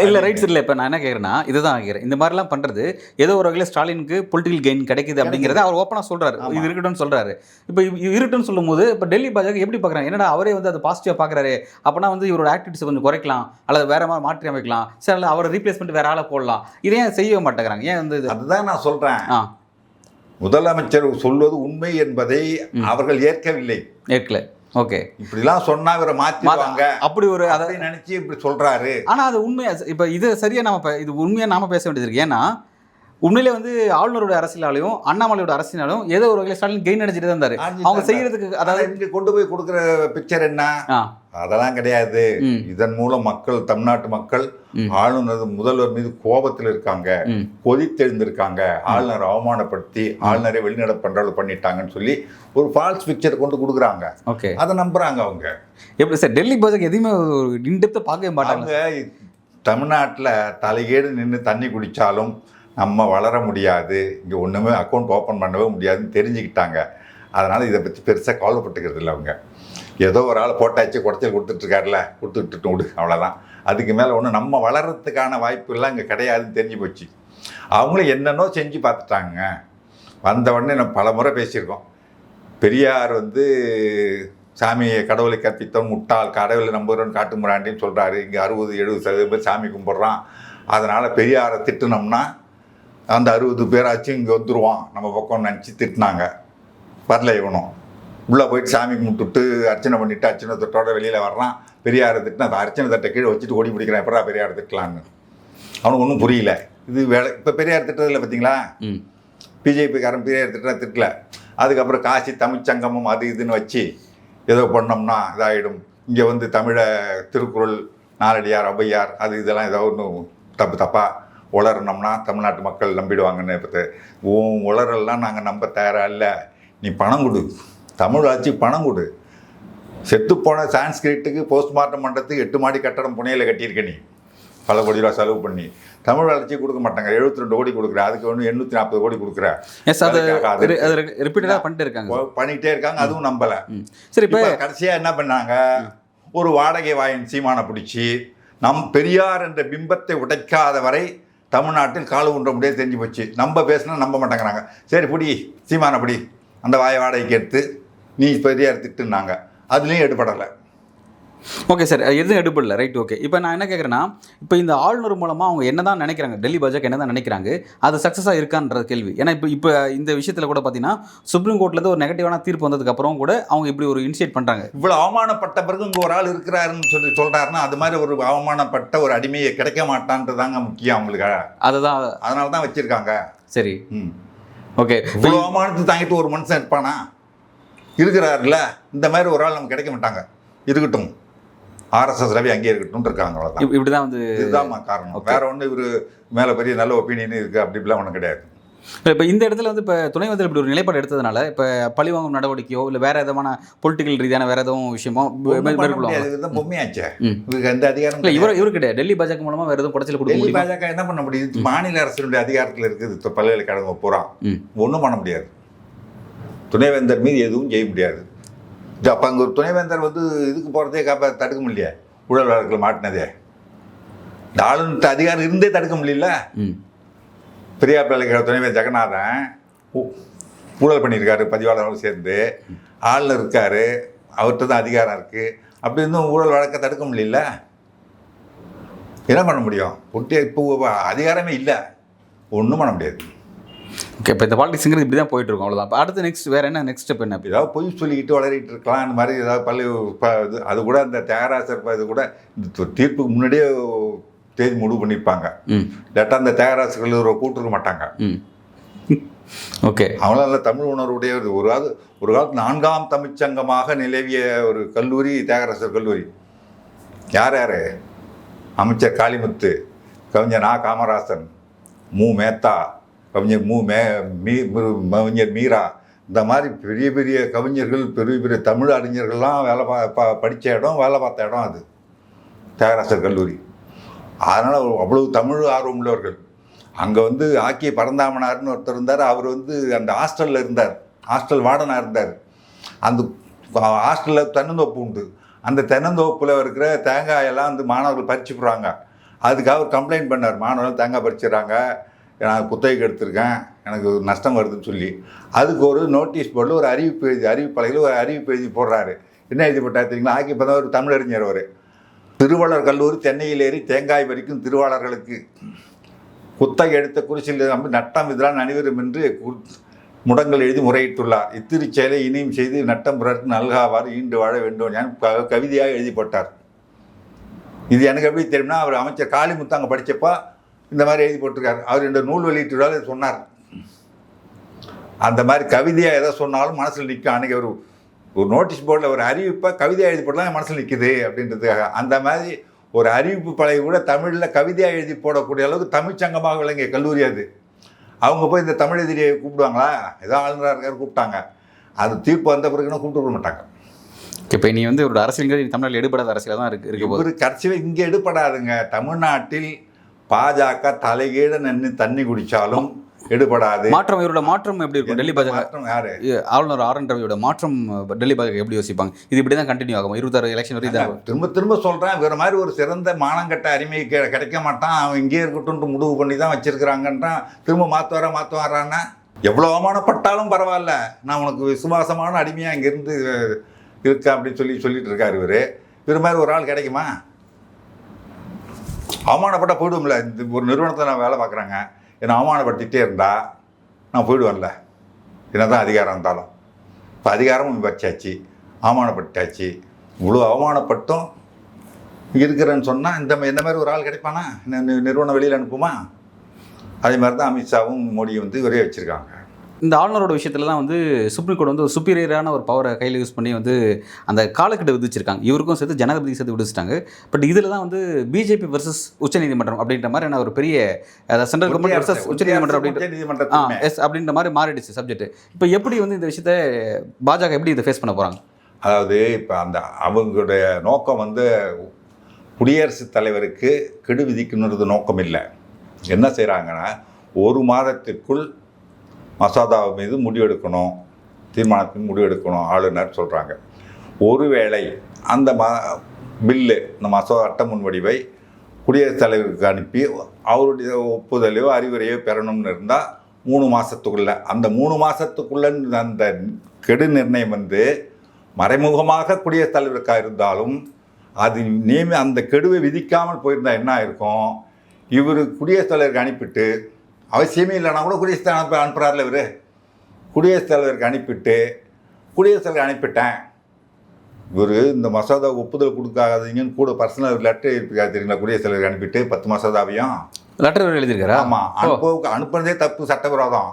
இல்லை ரைட்ஸ் இல்லை. இப்போ நான் என்ன கேட்குறேன்னா இதுதான் கேட்குறேன், இந்த மாதிரிலாம் பண்ணுறது ஏதோ ஒரு வகையில் ஸ்டாலினுக்கு பொலிட்டிக்கல் கெயின் கிடைக்குது அப்படிங்கிறத அவர் ஓப்பனாக சொல்கிறாரு. இது இருக்கட்டும்னு சொல்கிறாரு. இப்போ இருக்கட்டும்னு சொல்லும் போது இப்போ டெல்லி பாஜக எப்படி பார்க்குறாங்க? என்னடா அவரே வந்து அது பாசிட்டிவாக பார்க்குறாரு, அப்போனா வந்து இவரோட ஆக்டிவிட்டிஸை கொஞ்சம் குறைக்கலாம் அல்லது வேற மாதிரி மாற்றி அமைக்கலாம், சரி அல்ல அவரை ரீப்ளேஸ் பண்ணிட்டு வேற ஆளை போடலாம். இதே ஏன் செய்ய மாட்டேங்கிறாங்க? ஏன் வந்து அதுதான் நான் சொல்கிறேன். முதலமைச்சர் சொல்வது உண்மை என்பதை அவர்கள் ஏற்கல. ஓகே, இப்படிலாம் சொன்னா இவரை மாத்திடுவாங்க அப்படி ஒரு அதை நினைச்சு இப்படி சொல்றாரு. ஆனா அது உண்மையா? இப்ப இது சரியா நம்ம இது உண்மையா நாம பேச வேண்டியது இருக்கு. ஏன்னா உண்மையிலே வந்து ஆளுநரோட அரசியலாலையும் அண்ணாமலையோட அரசியலாலும் ஏதோ ஒரு வகையில் ஸ்டாலின் கெயின் அடிச்சுட்டு தான் இருந்தாரு. அவங்க செய்யறதுக்கு அதாவது இங்க கொண்டு போய் கொடுக்குற பிக்சர் என்ன, அதெல்லாம் கிடையாது. இதன் மூலம் மக்கள், தமிழ்நாட்டு மக்கள் ஆளுநர் முதல்வர் மீது கோபத்தில் இருக்காங்க, கொதித்தெழுந்திருக்காங்க, ஆளுநர் அவமானப்படுத்தி ஆளுநரை வெளிநடப்பு பண்றது பண்ணிட்டாங்கன்னு சொல்லி ஒரு ஃபால்ஸ் பிக்சர் கொண்டு கொடுக்குறாங்க. ஓகே, அதை நம்புறாங்க அவங்க. எப்படி சார் டெல்லி பாஜக எதுவுமே இன்டெப்தா பார்க்கவே மாட்டாங்க. தமிழ்நாட்டில் தலைகீடு நின்று தண்ணி குடித்தாலும் நம்ம வளர முடியாது, இங்கே ஒன்றுமே அக்கௌண்ட் ஓப்பன் பண்ணவே முடியாதுன்னு தெரிஞ்சுக்கிட்டாங்க. அதனால் இதை பற்றி பெருசாக கவலைப்பட்டுக்கிறது இல்லை. அவங்க ஏதோ ஒரு ஆள் போட்டாச்சு குடைச்சல் கொடுத்துட்ருக்காருல, கொடுத்துட்டு விடு, அவ்வளோதான். அதுக்கு மேலே ஒன்று நம்ம வளர்கிறதுக்கான வாய்ப்புலாம் இங்கே கிடையாதுன்னு தெரிஞ்சு போச்சு. அவங்களும் என்னென்னோ செஞ்சு பார்த்துட்டாங்க. வந்த உடனே நம்ம பல முறை பேசியிருக்கோம். பெரியார் வந்து சாமியை கடவுளை கற்பித்தவன் முட்டாள், கடவுளை நம்புகிறோன்னு காட்டு முறாண்டின்னு சொல்கிறாரு. இங்கே 60-70% பேர் சாமி கும்பிட்றான். அதனால் பெரியாரை திட்டுனோம்னா அந்த 60 பேராச்சும் இங்கே வந்துடுவான் நம்ம பக்கம் நினச்சி திட்டினாங்க. வரல இவனும். உள்ளே போயிட்டு சாமி கும்பிட்டுட்டு அர்ச்சனை பண்ணிவிட்டு அர்ச்சனை தட்டோட வெளியில் வர்றான். பெரியாரை திட்டுனா அந்த அர்ச்சனை தட்டை கீழே வச்சுட்டு ஓடி பிடிக்கிறான். எப்படா பெரியாரை திட்டலான்னு அவனுக்கு ஒன்றும் புரியல. இது வேலை. இப்போ பெரியார் திட்டதில்லை பார்த்தீங்களா? பிஜேபிக்காரன் பெரியார் திட்டல. அதுக்கப்புறம் காசி தமிழ்ச்சங்கமும் அது இதுன்னு வச்சு ஏதோ பண்ணோம்னா இதாகிடும். இங்கே வந்து தமிழை திருக்குறள், நாலடியார், ஔவையார் அது இதெல்லாம் ஏதோ ஒன்று தப்பாக உளறணும்னா தமிழ்நாட்டு மக்கள் நம்பிடுவாங்கன்னு. இப்போ உளறலாம் நாங்கள் நம்ப தயாராக இல்லை. நீ பணம் கொடு, தமிழ் ஆட்சி பணம் கொடு. செத்துப்போன சான்ஸ்கிரிட்டுக்கு போஸ்ட்மார்ட்டம் பண்ணுறதுக்கு 8 மாடி கட்டடம் புனையில் கட்டியிருக்க நீ, பல கோடி ரூபா செலவு பண்ணி. தமிழ் வளர்ச்சி கொடுக்க மாட்டாங்க. 72 கோடி கொடுக்குற, அதுக்கு ஒன்று 840 கோடி கொடுக்குற. பண்ணிக்கிட்டே இருக்காங்க. அதுவும் நம்பலை. சரி, இப்போ கடைசியாக என்ன பண்ணாங்க, ஒரு வாடகை வாயின் சீமானை பிடிச்சி பெரியார் என்ற பிம்பத்தை உடைக்காத வரை தமிழ்நாட்டில் காலு உண்ட முடியாது தெரிஞ்சு போச்சு. நம்ம பேசினா நம்ப மாட்டேங்கிறாங்க. சரி பிடி சீமானை பிடி, அந்த வாடகைக்கு எடுத்து நீ பெரியார் திட்டுனாங்க, அதுலேயும் எடுபடலை. ஓகே சார், எதுவும் எடுப்படல. Right, okay. இப்போ நான் என்ன கேட்குறேன்னா, இப்போ இந்த ஆளுநர் மூலமாக அவங்க என்ன தான் நினைக்கிறாங்க, டெல்லி பாஜக என்ன தான் நினைக்கிறாங்க, அது சக்ஸஸாக இருக்கான்ற கேள்வி. ஏன்னா இப்போ இந்த விஷயத்தில் கூட பார்த்தீங்கன்னா சுப்ரீம் கோர்ட்லேருந்து ஒரு நெகட்டிவான தீர்ப்பு வந்ததுக்கப்புறம் கூட அவங்க இப்படி ஒரு இனிஷியேட் பண்ணுறாங்க. இவ்வளோ அவமானப்பட்ட பிறகு இங்கே ஒரு ஆள் இருக்கிறாருன்னு சொல்கிறாருன்னா அது மாதிரி ஒரு அவமானப்பட்ட ஒரு அடிமையை கிடைக்க மாட்டான்றதாங்க முக்கியம் அவங்களுக்கு. அதுதான், அதனால தான் வச்சுருக்காங்க. சரி, ஓகே. இவ்வளோ அவமானத்தை தாங்கிட்டு ஒரு மனுஷன் இருப்பானா? இருக்கிறாருல்ல, இந்த மாதிரி ஒரு ஆள் நமக்கு கிடைக்க மாட்டாங்க. இருக்கட்டும், ஆர்எஸ்எஸ் ரவி அங்கே இருக்கட்டும் இருக்காங்க. அவ்வளோதான். இப்படிதான் வந்து இதுதான் காரணம். வேற ஒன்று இவர் மேலே பெரிய நல்ல ஒப்பீனியன் இருக்குது அப்படிலாம் ஒன்றும் கிடையாது. இப்போ இந்த இடத்துல வந்து இப்போ துணைவேந்தர் இப்படி ஒரு நிலைப்பாடு எடுத்ததுனால இப்போ பழிவாங்கும் நடவடிக்கையோ இல்லை வேற விதமான பொலிட்டிக்கல் ரீதியான வேற எதுவும் விஷயமோ இதுதான் பொம்மையாச்சே. இவருக்கு எந்த அதிகாரம் இல்லை. இவரு கிடையாது. டெல்லி பாஜக மூலமா வேற எதுவும் குடைச்சல் கொடுக்க டெல்லி முடியும்? பாஜக என்ன பண்ண முடியுது? மாநில அரசினுடைய அதிகாரத்தில் இருக்குது பல்கலைக்கழகம் பூரா. ஒன்றும் பண்ண முடியாது. துணைவேந்தர் மீது எதுவும் செய்ய முடியாது. அப்போ அங்கே ஒரு துணைவேந்தர் வந்து இதுக்கு போகிறதே தடுக்க முடியல. ஊழல் வழக்கில் மாட்டினதே இந்த ஆளுநர் அதிகாரம் இருந்தே தடுக்க முடியல. பெரியார் பல்கலைக்கழக துணைவேந்தர் ஜெகநாதன் ஊழல் பண்ணியிருக்காரு பதிவாளரோடு சேர்ந்து. ஆளுநர் இருக்காரு, அவர்கிட்ட தான் அதிகாரம் இருக்குது. அப்படி இருந்தும் ஊழல் வழக்கை தடுக்க முடியல. என்ன பண்ண முடியும்? இப்போ அதிகாரமே இல்லை, ஒன்றும் பண்ண முடியாது. ஓகே. இப்போ இந்த பாலிடிக்ஸுங்கிறது இப்படி தான் போயிட்டு இருக்கோம். அவ்வளோதான். இப்போ அடுத்து நெக்ஸ்ட் வேறு என்ன நெக்ஸ்ட் ஸ்டெப் என்ன? ஏதாவது பொய் சொல்லிக்கிட்டு வளரிட்டு இருக்கலாம். இந்த மாதிரி ஏதாவது அது கூட அந்த தியாகராசர் இது கூட இந்த தீர்ப்புக்கு முன்னாடியே தேதி முடிவு பண்ணியிருப்பாங்க. இல்லாட்டா அந்த தியாகராசர் கல்லூரி கூட்டிருக்க மாட்டாங்க. ஓகே. அவங்களாம் நல்ல தமிழ் உணர்வுடைய ஒரு காலத்து 4ஆம் தமிழ்ச்சங்கமாக நிலவிய ஒரு கல்லூரி தியாகராசர் கல்லூரி. யார் யார்? அமைச்சர் காளிமுத்து, கவிஞர் நா. காமராசன், மு. மேத்தா, கவிஞர் கவிஞர் மீரா, இந்த மாதிரி பெரிய பெரிய கவிஞர்கள், பெரிய பெரிய தமிழ் அறிஞர்கள்லாம் படித்த இடம், வேலை பார்த்த இடம் அது தியாகராசர் கல்லூரி. அதனால் அவ்வளவு தமிழ் ஆர்வம் உள்ளவர்கள். அங்கே வந்து ஆக்கிய பரந்தாமனார்னு ஒருத்தர் இருந்தார். அவர் வந்து அந்த ஹாஸ்டலில் இருந்தார், ஹாஸ்டல் வார்டனாக இருந்தார். அந்த ஹாஸ்டலில் தென்னந்தோப்பு உண்டு. அந்த தென்னந்தோப்பில் இருக்கிற தேங்காயெல்லாம் வந்து மாணவர்கள் பறிச்சுக்கிறாங்க. அதுக்காக அவர் கம்ப்ளைண்ட் பண்ணார். மாணவர்கள் தேங்காய் பறிச்சுறாங்க, நான் குத்தகைக்கு எடுத்திருக்கேன், எனக்கு நஷ்டம் வருதுன்னு சொல்லி. அதுக்கு ஒரு நோட்டீஸ் போர்டில் ஒரு அறிவிப்பலையில் ஒரு அறிவிப்பு எழுதி போடுறாரு. என்ன எழுதி போட்டார் தெரியுங்களா? ஆக்கி இப்போ தான் ஒரு தமிழறிஞர். அவர் திருவாளர் கல்லூரி தென்னையில் ஏறி தேங்காய் பறிக்கும் திருவாளர்களுக்கு குத்தகை எடுத்த குறிச்சில் நம்பி நட்டம் இதெல்லாம் நனிவரும் என்று முடங்கள் எழுதி முறையிட்டுள்ளார். இத்திருச்செயலை இனியும் செய்து நட்டம் பிறருக்கு நல்காவாறு ஈண்டு வாழ வேண்டும் ஞான் கவிதையாக எழுதி போட்டார். இது எனக்கு எப்படி தெரியும்னா, அவர் அமைச்சர் காளிமுத்து அங்கே படித்தப்பா இந்த மாதிரி எழுதி போட்டிருக்காரு. அவர் இந்த நூல் வெளியிட்டுறாரு சொன்னார். அந்த மாதிரி கவிதையாக எதை சொன்னாலும் மனசில் நிற்கும். அன்றைக்கி ஒரு நோட்டீஸ் போர்டில் ஒரு அறிவிப்பை கவிதையாக எழுதி போட்டால் என் மனசில் நிற்குது அப்படின்றதுக்காக அந்த மாதிரி ஒரு அறிவிப்பு பழைய கூட தமிழில் கவிதையாக எழுதி போடக்கூடிய அளவுக்கு தமிழ்ச்சங்கமாக விளங்கிய கல்லூரி அது. அவங்க போய் இந்த தமிழ் எதிரியை கூப்பிடுவாங்களா? ஏதோ ஆளுநராக இருக்காரு கூப்பிட்டாங்க. அது தீர்ப்பு வந்த பிறகுனா கூப்பிட்டு விட மாட்டாங்க. இப்போ நீ வந்து ஒரு அரசியல் தமிழில் எடுபடாத அரசியலாக தான் இருக்கு. ஒரு கட்சியில் இங்கே எடுபடாதுங்க. தமிழ்நாட்டில் பாஜக தலைகீழ நின்று தண்ணி குடித்தாலும் எடுபடாது. மாற்றம் இவரோட மாற்றம் எப்படி இருக்கும்? டெல்லி பாஜக யாரு ஆளுநர் ஆர். என். ரவியோட மாற்றம் டெல்லி பாஜக எப்படி யோசிப்பாங்க? இது இப்படி தான் கண்டினியூ ஆகும் 26 எலெக்ஷன் வரைக்கும். திரும்ப சொல்கிறேன், வேறு மாதிரி ஒரு சிறந்த மானங்கட்ட அருமை கிடைக்க மாட்டான். அவன் இங்கே இருக்கட்டும் முடிவு பண்ணி தான் வச்சிருக்கிறாங்கன்றான். திரும்ப மாற்றுவாரான்னா எவ்வளோ அவமானப்பட்டாலும் பரவாயில்ல, நான் உனக்கு விசுவாசமான அடிமையாக இங்கேருந்து இருக்கேன் அப்படின்னு சொல்லிட்டு இருக்காரு. இவர் மாதிரி ஒரு ஆள் கிடைக்குமா? அவமானப்பட்டால் போயிடுவோம்ல. இந்த ஒரு நிறுவனத்தை நான் வேலை பார்க்குறேங்க, என்னை அவமானப்படுத்திகிட்டே இருந்தால் நான் போயிடுவேன்ல, என்ன தான் அதிகாரம் இருந்தாலும். இப்போ அதிகாரமும் வச்சாச்சு, அவமானப்பட்டாச்சு. இவ்வளோ அவமானப்பட்டும் இருக்கிறேன்னு சொன்னால் இந்த மாதிரி ஒரு ஆள் கிடைப்பானா? நிறுவனம் வெளியில் அனுப்புமா? அதே மாதிரி தான் அமித்ஷாவும் மோடியும் வந்து ஒரே வச்சுருக்காங்க. இந்த ஆளுநரோட விஷயத்தில் தான் வந்து சுப்ரீம் கோர்ட் வந்து ஒரு சுப்பீரியரான ஒரு பவரை கையில் யூஸ் பண்ணி வந்து அந்த காலக்கெடு விதிச்சிருக்காங்க. இவருக்கும் சேர்த்து ஜனாதிபதி சேர்த்து விதிச்சிட்டாங்க. பட் இதில் தான் வந்து பிஜேபி வர்சஸ் உச்சநீதிமன்றம் அப்படின்ற மாதிரி ஒரு பெரிய சென்ட்ரல் கவர்மெண்ட் வர்சஸ் உச்சநீதிமன்றம் அப்படின்ற மாதிரி மாறிடுச்சு சப்ஜெக்ட். இப்போ எப்படி வந்து இந்த விஷயத்தை பாஜக எப்படி இதை ஃபேஸ் பண்ண போகிறாங்க? அதாவது இப்போ அவங்களுடைய நோக்கம் வந்து குடியரசுத் தலைவருக்கு கெடு விதிக்கணுன்றது நோக்கம் இல்லை. என்ன செய்கிறாங்கன்னா, ஒரு மாதத்திற்குள் மசோதா மீது முடிவெடுக்கணும், தீர்மானத்தின் முடிவெடுக்கணும் ஆளுநர் சொல்கிறாங்க. ஒருவேளை அந்த பில்லு, இந்த மசோதா அட்டை முன்வடிவை குடியரசுத் தலைவருக்கு அனுப்பி அவருடைய ஒப்புதலையோ அறிவுரையோ பெறணும்னு இருந்தால் 3 மாதத்துக்குள்ளே, அந்த 3 மாதத்துக்குள்ளே அந்த கெடு நிர்ணயம் வந்து மறைமுகமாக குடியரசுத் தலைவருக்காக இருந்தாலும் அது அந்த கெடுவை விதிக்காமல் போயிருந்தால் என்ன இருக்கும்? இவர் குடியரசுத் தலைவருக்கு அனுப்பிட்டு, அவசியமே இல்லைனா கூட குடியரசுத் தலைவர் அனுப்புகிறார்ல, இவர் குடியரசுத் தலைவருக்கு அனுப்பிட்டு குடியரசுத் தலைவர் அனுப்பிட்டேன், இவர் இந்த மசோதா ஒப்புதல் கொடுக்காதீங்கன்னு கூட பர்சனல் லெட்டர் இருக்காது தெரியுங்களா? குடியரசுத் தலைவருக்கு அனுப்பிட்டு 10 மசோதாவையும் லெட்டர் எழுதியிருக்காரு. ஆமாம், அனுப்புறதே தப்பு, சட்டவிரோதம்.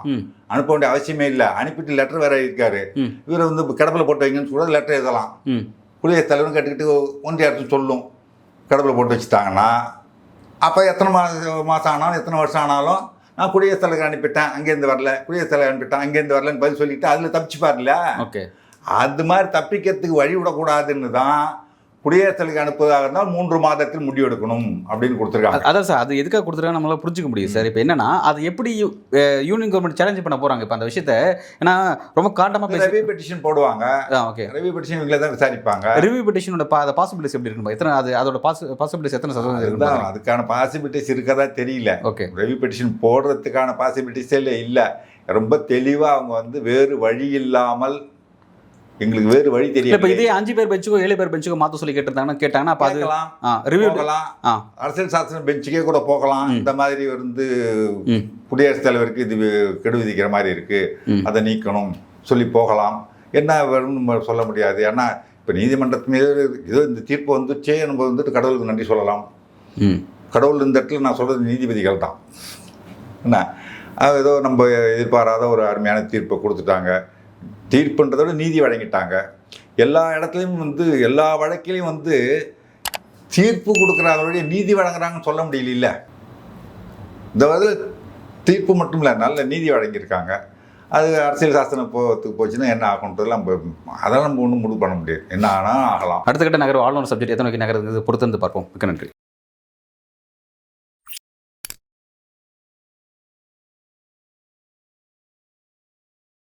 அனுப்ப வேண்டிய அவசியமே இல்லை. அனுப்பிட்டு லெட்டர் வேற இருக்காரு. இவர் வந்து கிடப்பில் போட்டு வைங்கன்னு கூட லெட்டர் எழுதலாம். குடியரசுத் தலைவரும் கேட்டுக்கிட்டு ஒன்றிய அரசு சொல்லும் கடவுளை போட்டு வச்சுட்டாங்கன்னா, அப்போ எத்தனை மாதம் ஆனாலும் எத்தனை வருஷம் ஆனாலும் நான் குடியரசுத் தலைவர் அனுப்பிட்டேன் அங்கேருந்து வரல, குடியரசுத் தலைவர் அனுப்பிட்டேன் அங்கேருந்து வரலன்னு பதில் சொல்லிட்டு அதில் தப்பிச்சுப்பார்ல. ஓகே, அது மாதிரி தப்பிக்கிறதுக்கு வழி விடக்கூடாதுன்னு தான் குடியரசுத் தலைவர் அனுப்புவதாக இருந்தால் 3 மாதத்தில் முடிவெடுக்கணும் அப்படின்னு கொடுத்துருக்காங்க. அதான் சார், அது எதுக்காக கொடுத்துருக்காங்க நம்மளால புரிஞ்சுக்க முடியும் சார். இப்போ என்னன்னா அது எப்படி யூனியன் கவர்மெண்ட் சேலஞ்ச் பண்ண போகிறாங்க இப்போ அந்த விஷயத்த? ஏன்னா ரொம்ப காட்டமாக பேசி ரிவ்யூ பெட்டிஷன் போடுவாங்க. ஓகே, ரிவ்யூ பெட்டிஷன் இவங்களே தான் விசாரிப்பாங்க. ரிவ்யூ பெட்டிஷனோட பாசிபிலிட்டிஸ் எப்படி இருக்குமா? எத்தனை அதோட பாசிபிலிட்டிஸ் எத்தனை சதவீதம் அதுதான் இருக்கு? அதுக்கான பாசிபிலிட்டிஸ் இருக்கதா தெரியல. ஓகே, ரிவ்யூ பெட்டிஷன் போடுறதுக்கான பாசிபிலிட்டிஸே இல்லை. ரொம்ப தெளிவாக அவங்க வந்து வேறு வழி இல்லாமல் எங்களுக்கு வேறு வழி தெரியல. இப்போ இதே 5 பேர் பெஞ்சுக்கோ 7 பேர் பெஞ்சுக்கோ மாற்ற சொல்லி கேட்டாங்கன்னா அப்போ அது ரிவ்யூ போகலாம். அரசியல் சாசன பெஞ்சுக்கே கூட போகலாம். இந்த மாதிரி வந்து குடியரசுத் தலைவருக்கு இது கெடு விதிக்கிற மாதிரி இருக்கு, அதை நீக்கணும் சொல்லி போகலாம். என்ன வரும்னு சொல்ல முடியாது. ஏன்னா இப்போ நீதிமன்றத்து மீது ஏதோ இந்த தீர்ப்பு வந்துச்சே நம்ம வந்துட்டு கடவுளுக்கு நன்றி சொல்லலாம். கடவுள் இந்த இடத்துல நான் சொல்கிறது நீதிபதிகள் தான். என்ன ஏதோ நம்ம எதிர்பாராத ஒரு அருமையான தீர்ப்பை கொடுத்துட்டாங்க. தீர்ப்புன்றதை விட நீதி வழங்கிட்டாங்க. எல்லா இடத்துலையும் வந்து எல்லா வழக்கிலையும் வந்து தீர்ப்பு கொடுக்குறாங்களுடைய நீதி வழங்குறாங்கன்னு சொல்ல முடியல. இந்த வந்து தீர்ப்பு மட்டும் இல்லை, நல்ல நீதி வழங்கியிருக்காங்க. அது அரசியல் சாசனம் போச்சுன்னா என்ன ஆகுன்றதுலாம் அதெல்லாம் நம்ம ஒன்றும் முடிவு பண்ண முடியாது. என்ன ஆனால் ஆகலாம். அடுத்த கட்ட நகர் ஆளுநர் சப்ஜெக்ட் எத்தனை நகர் பொறுத்து பார்ப்போம். மிக்க நன்றி.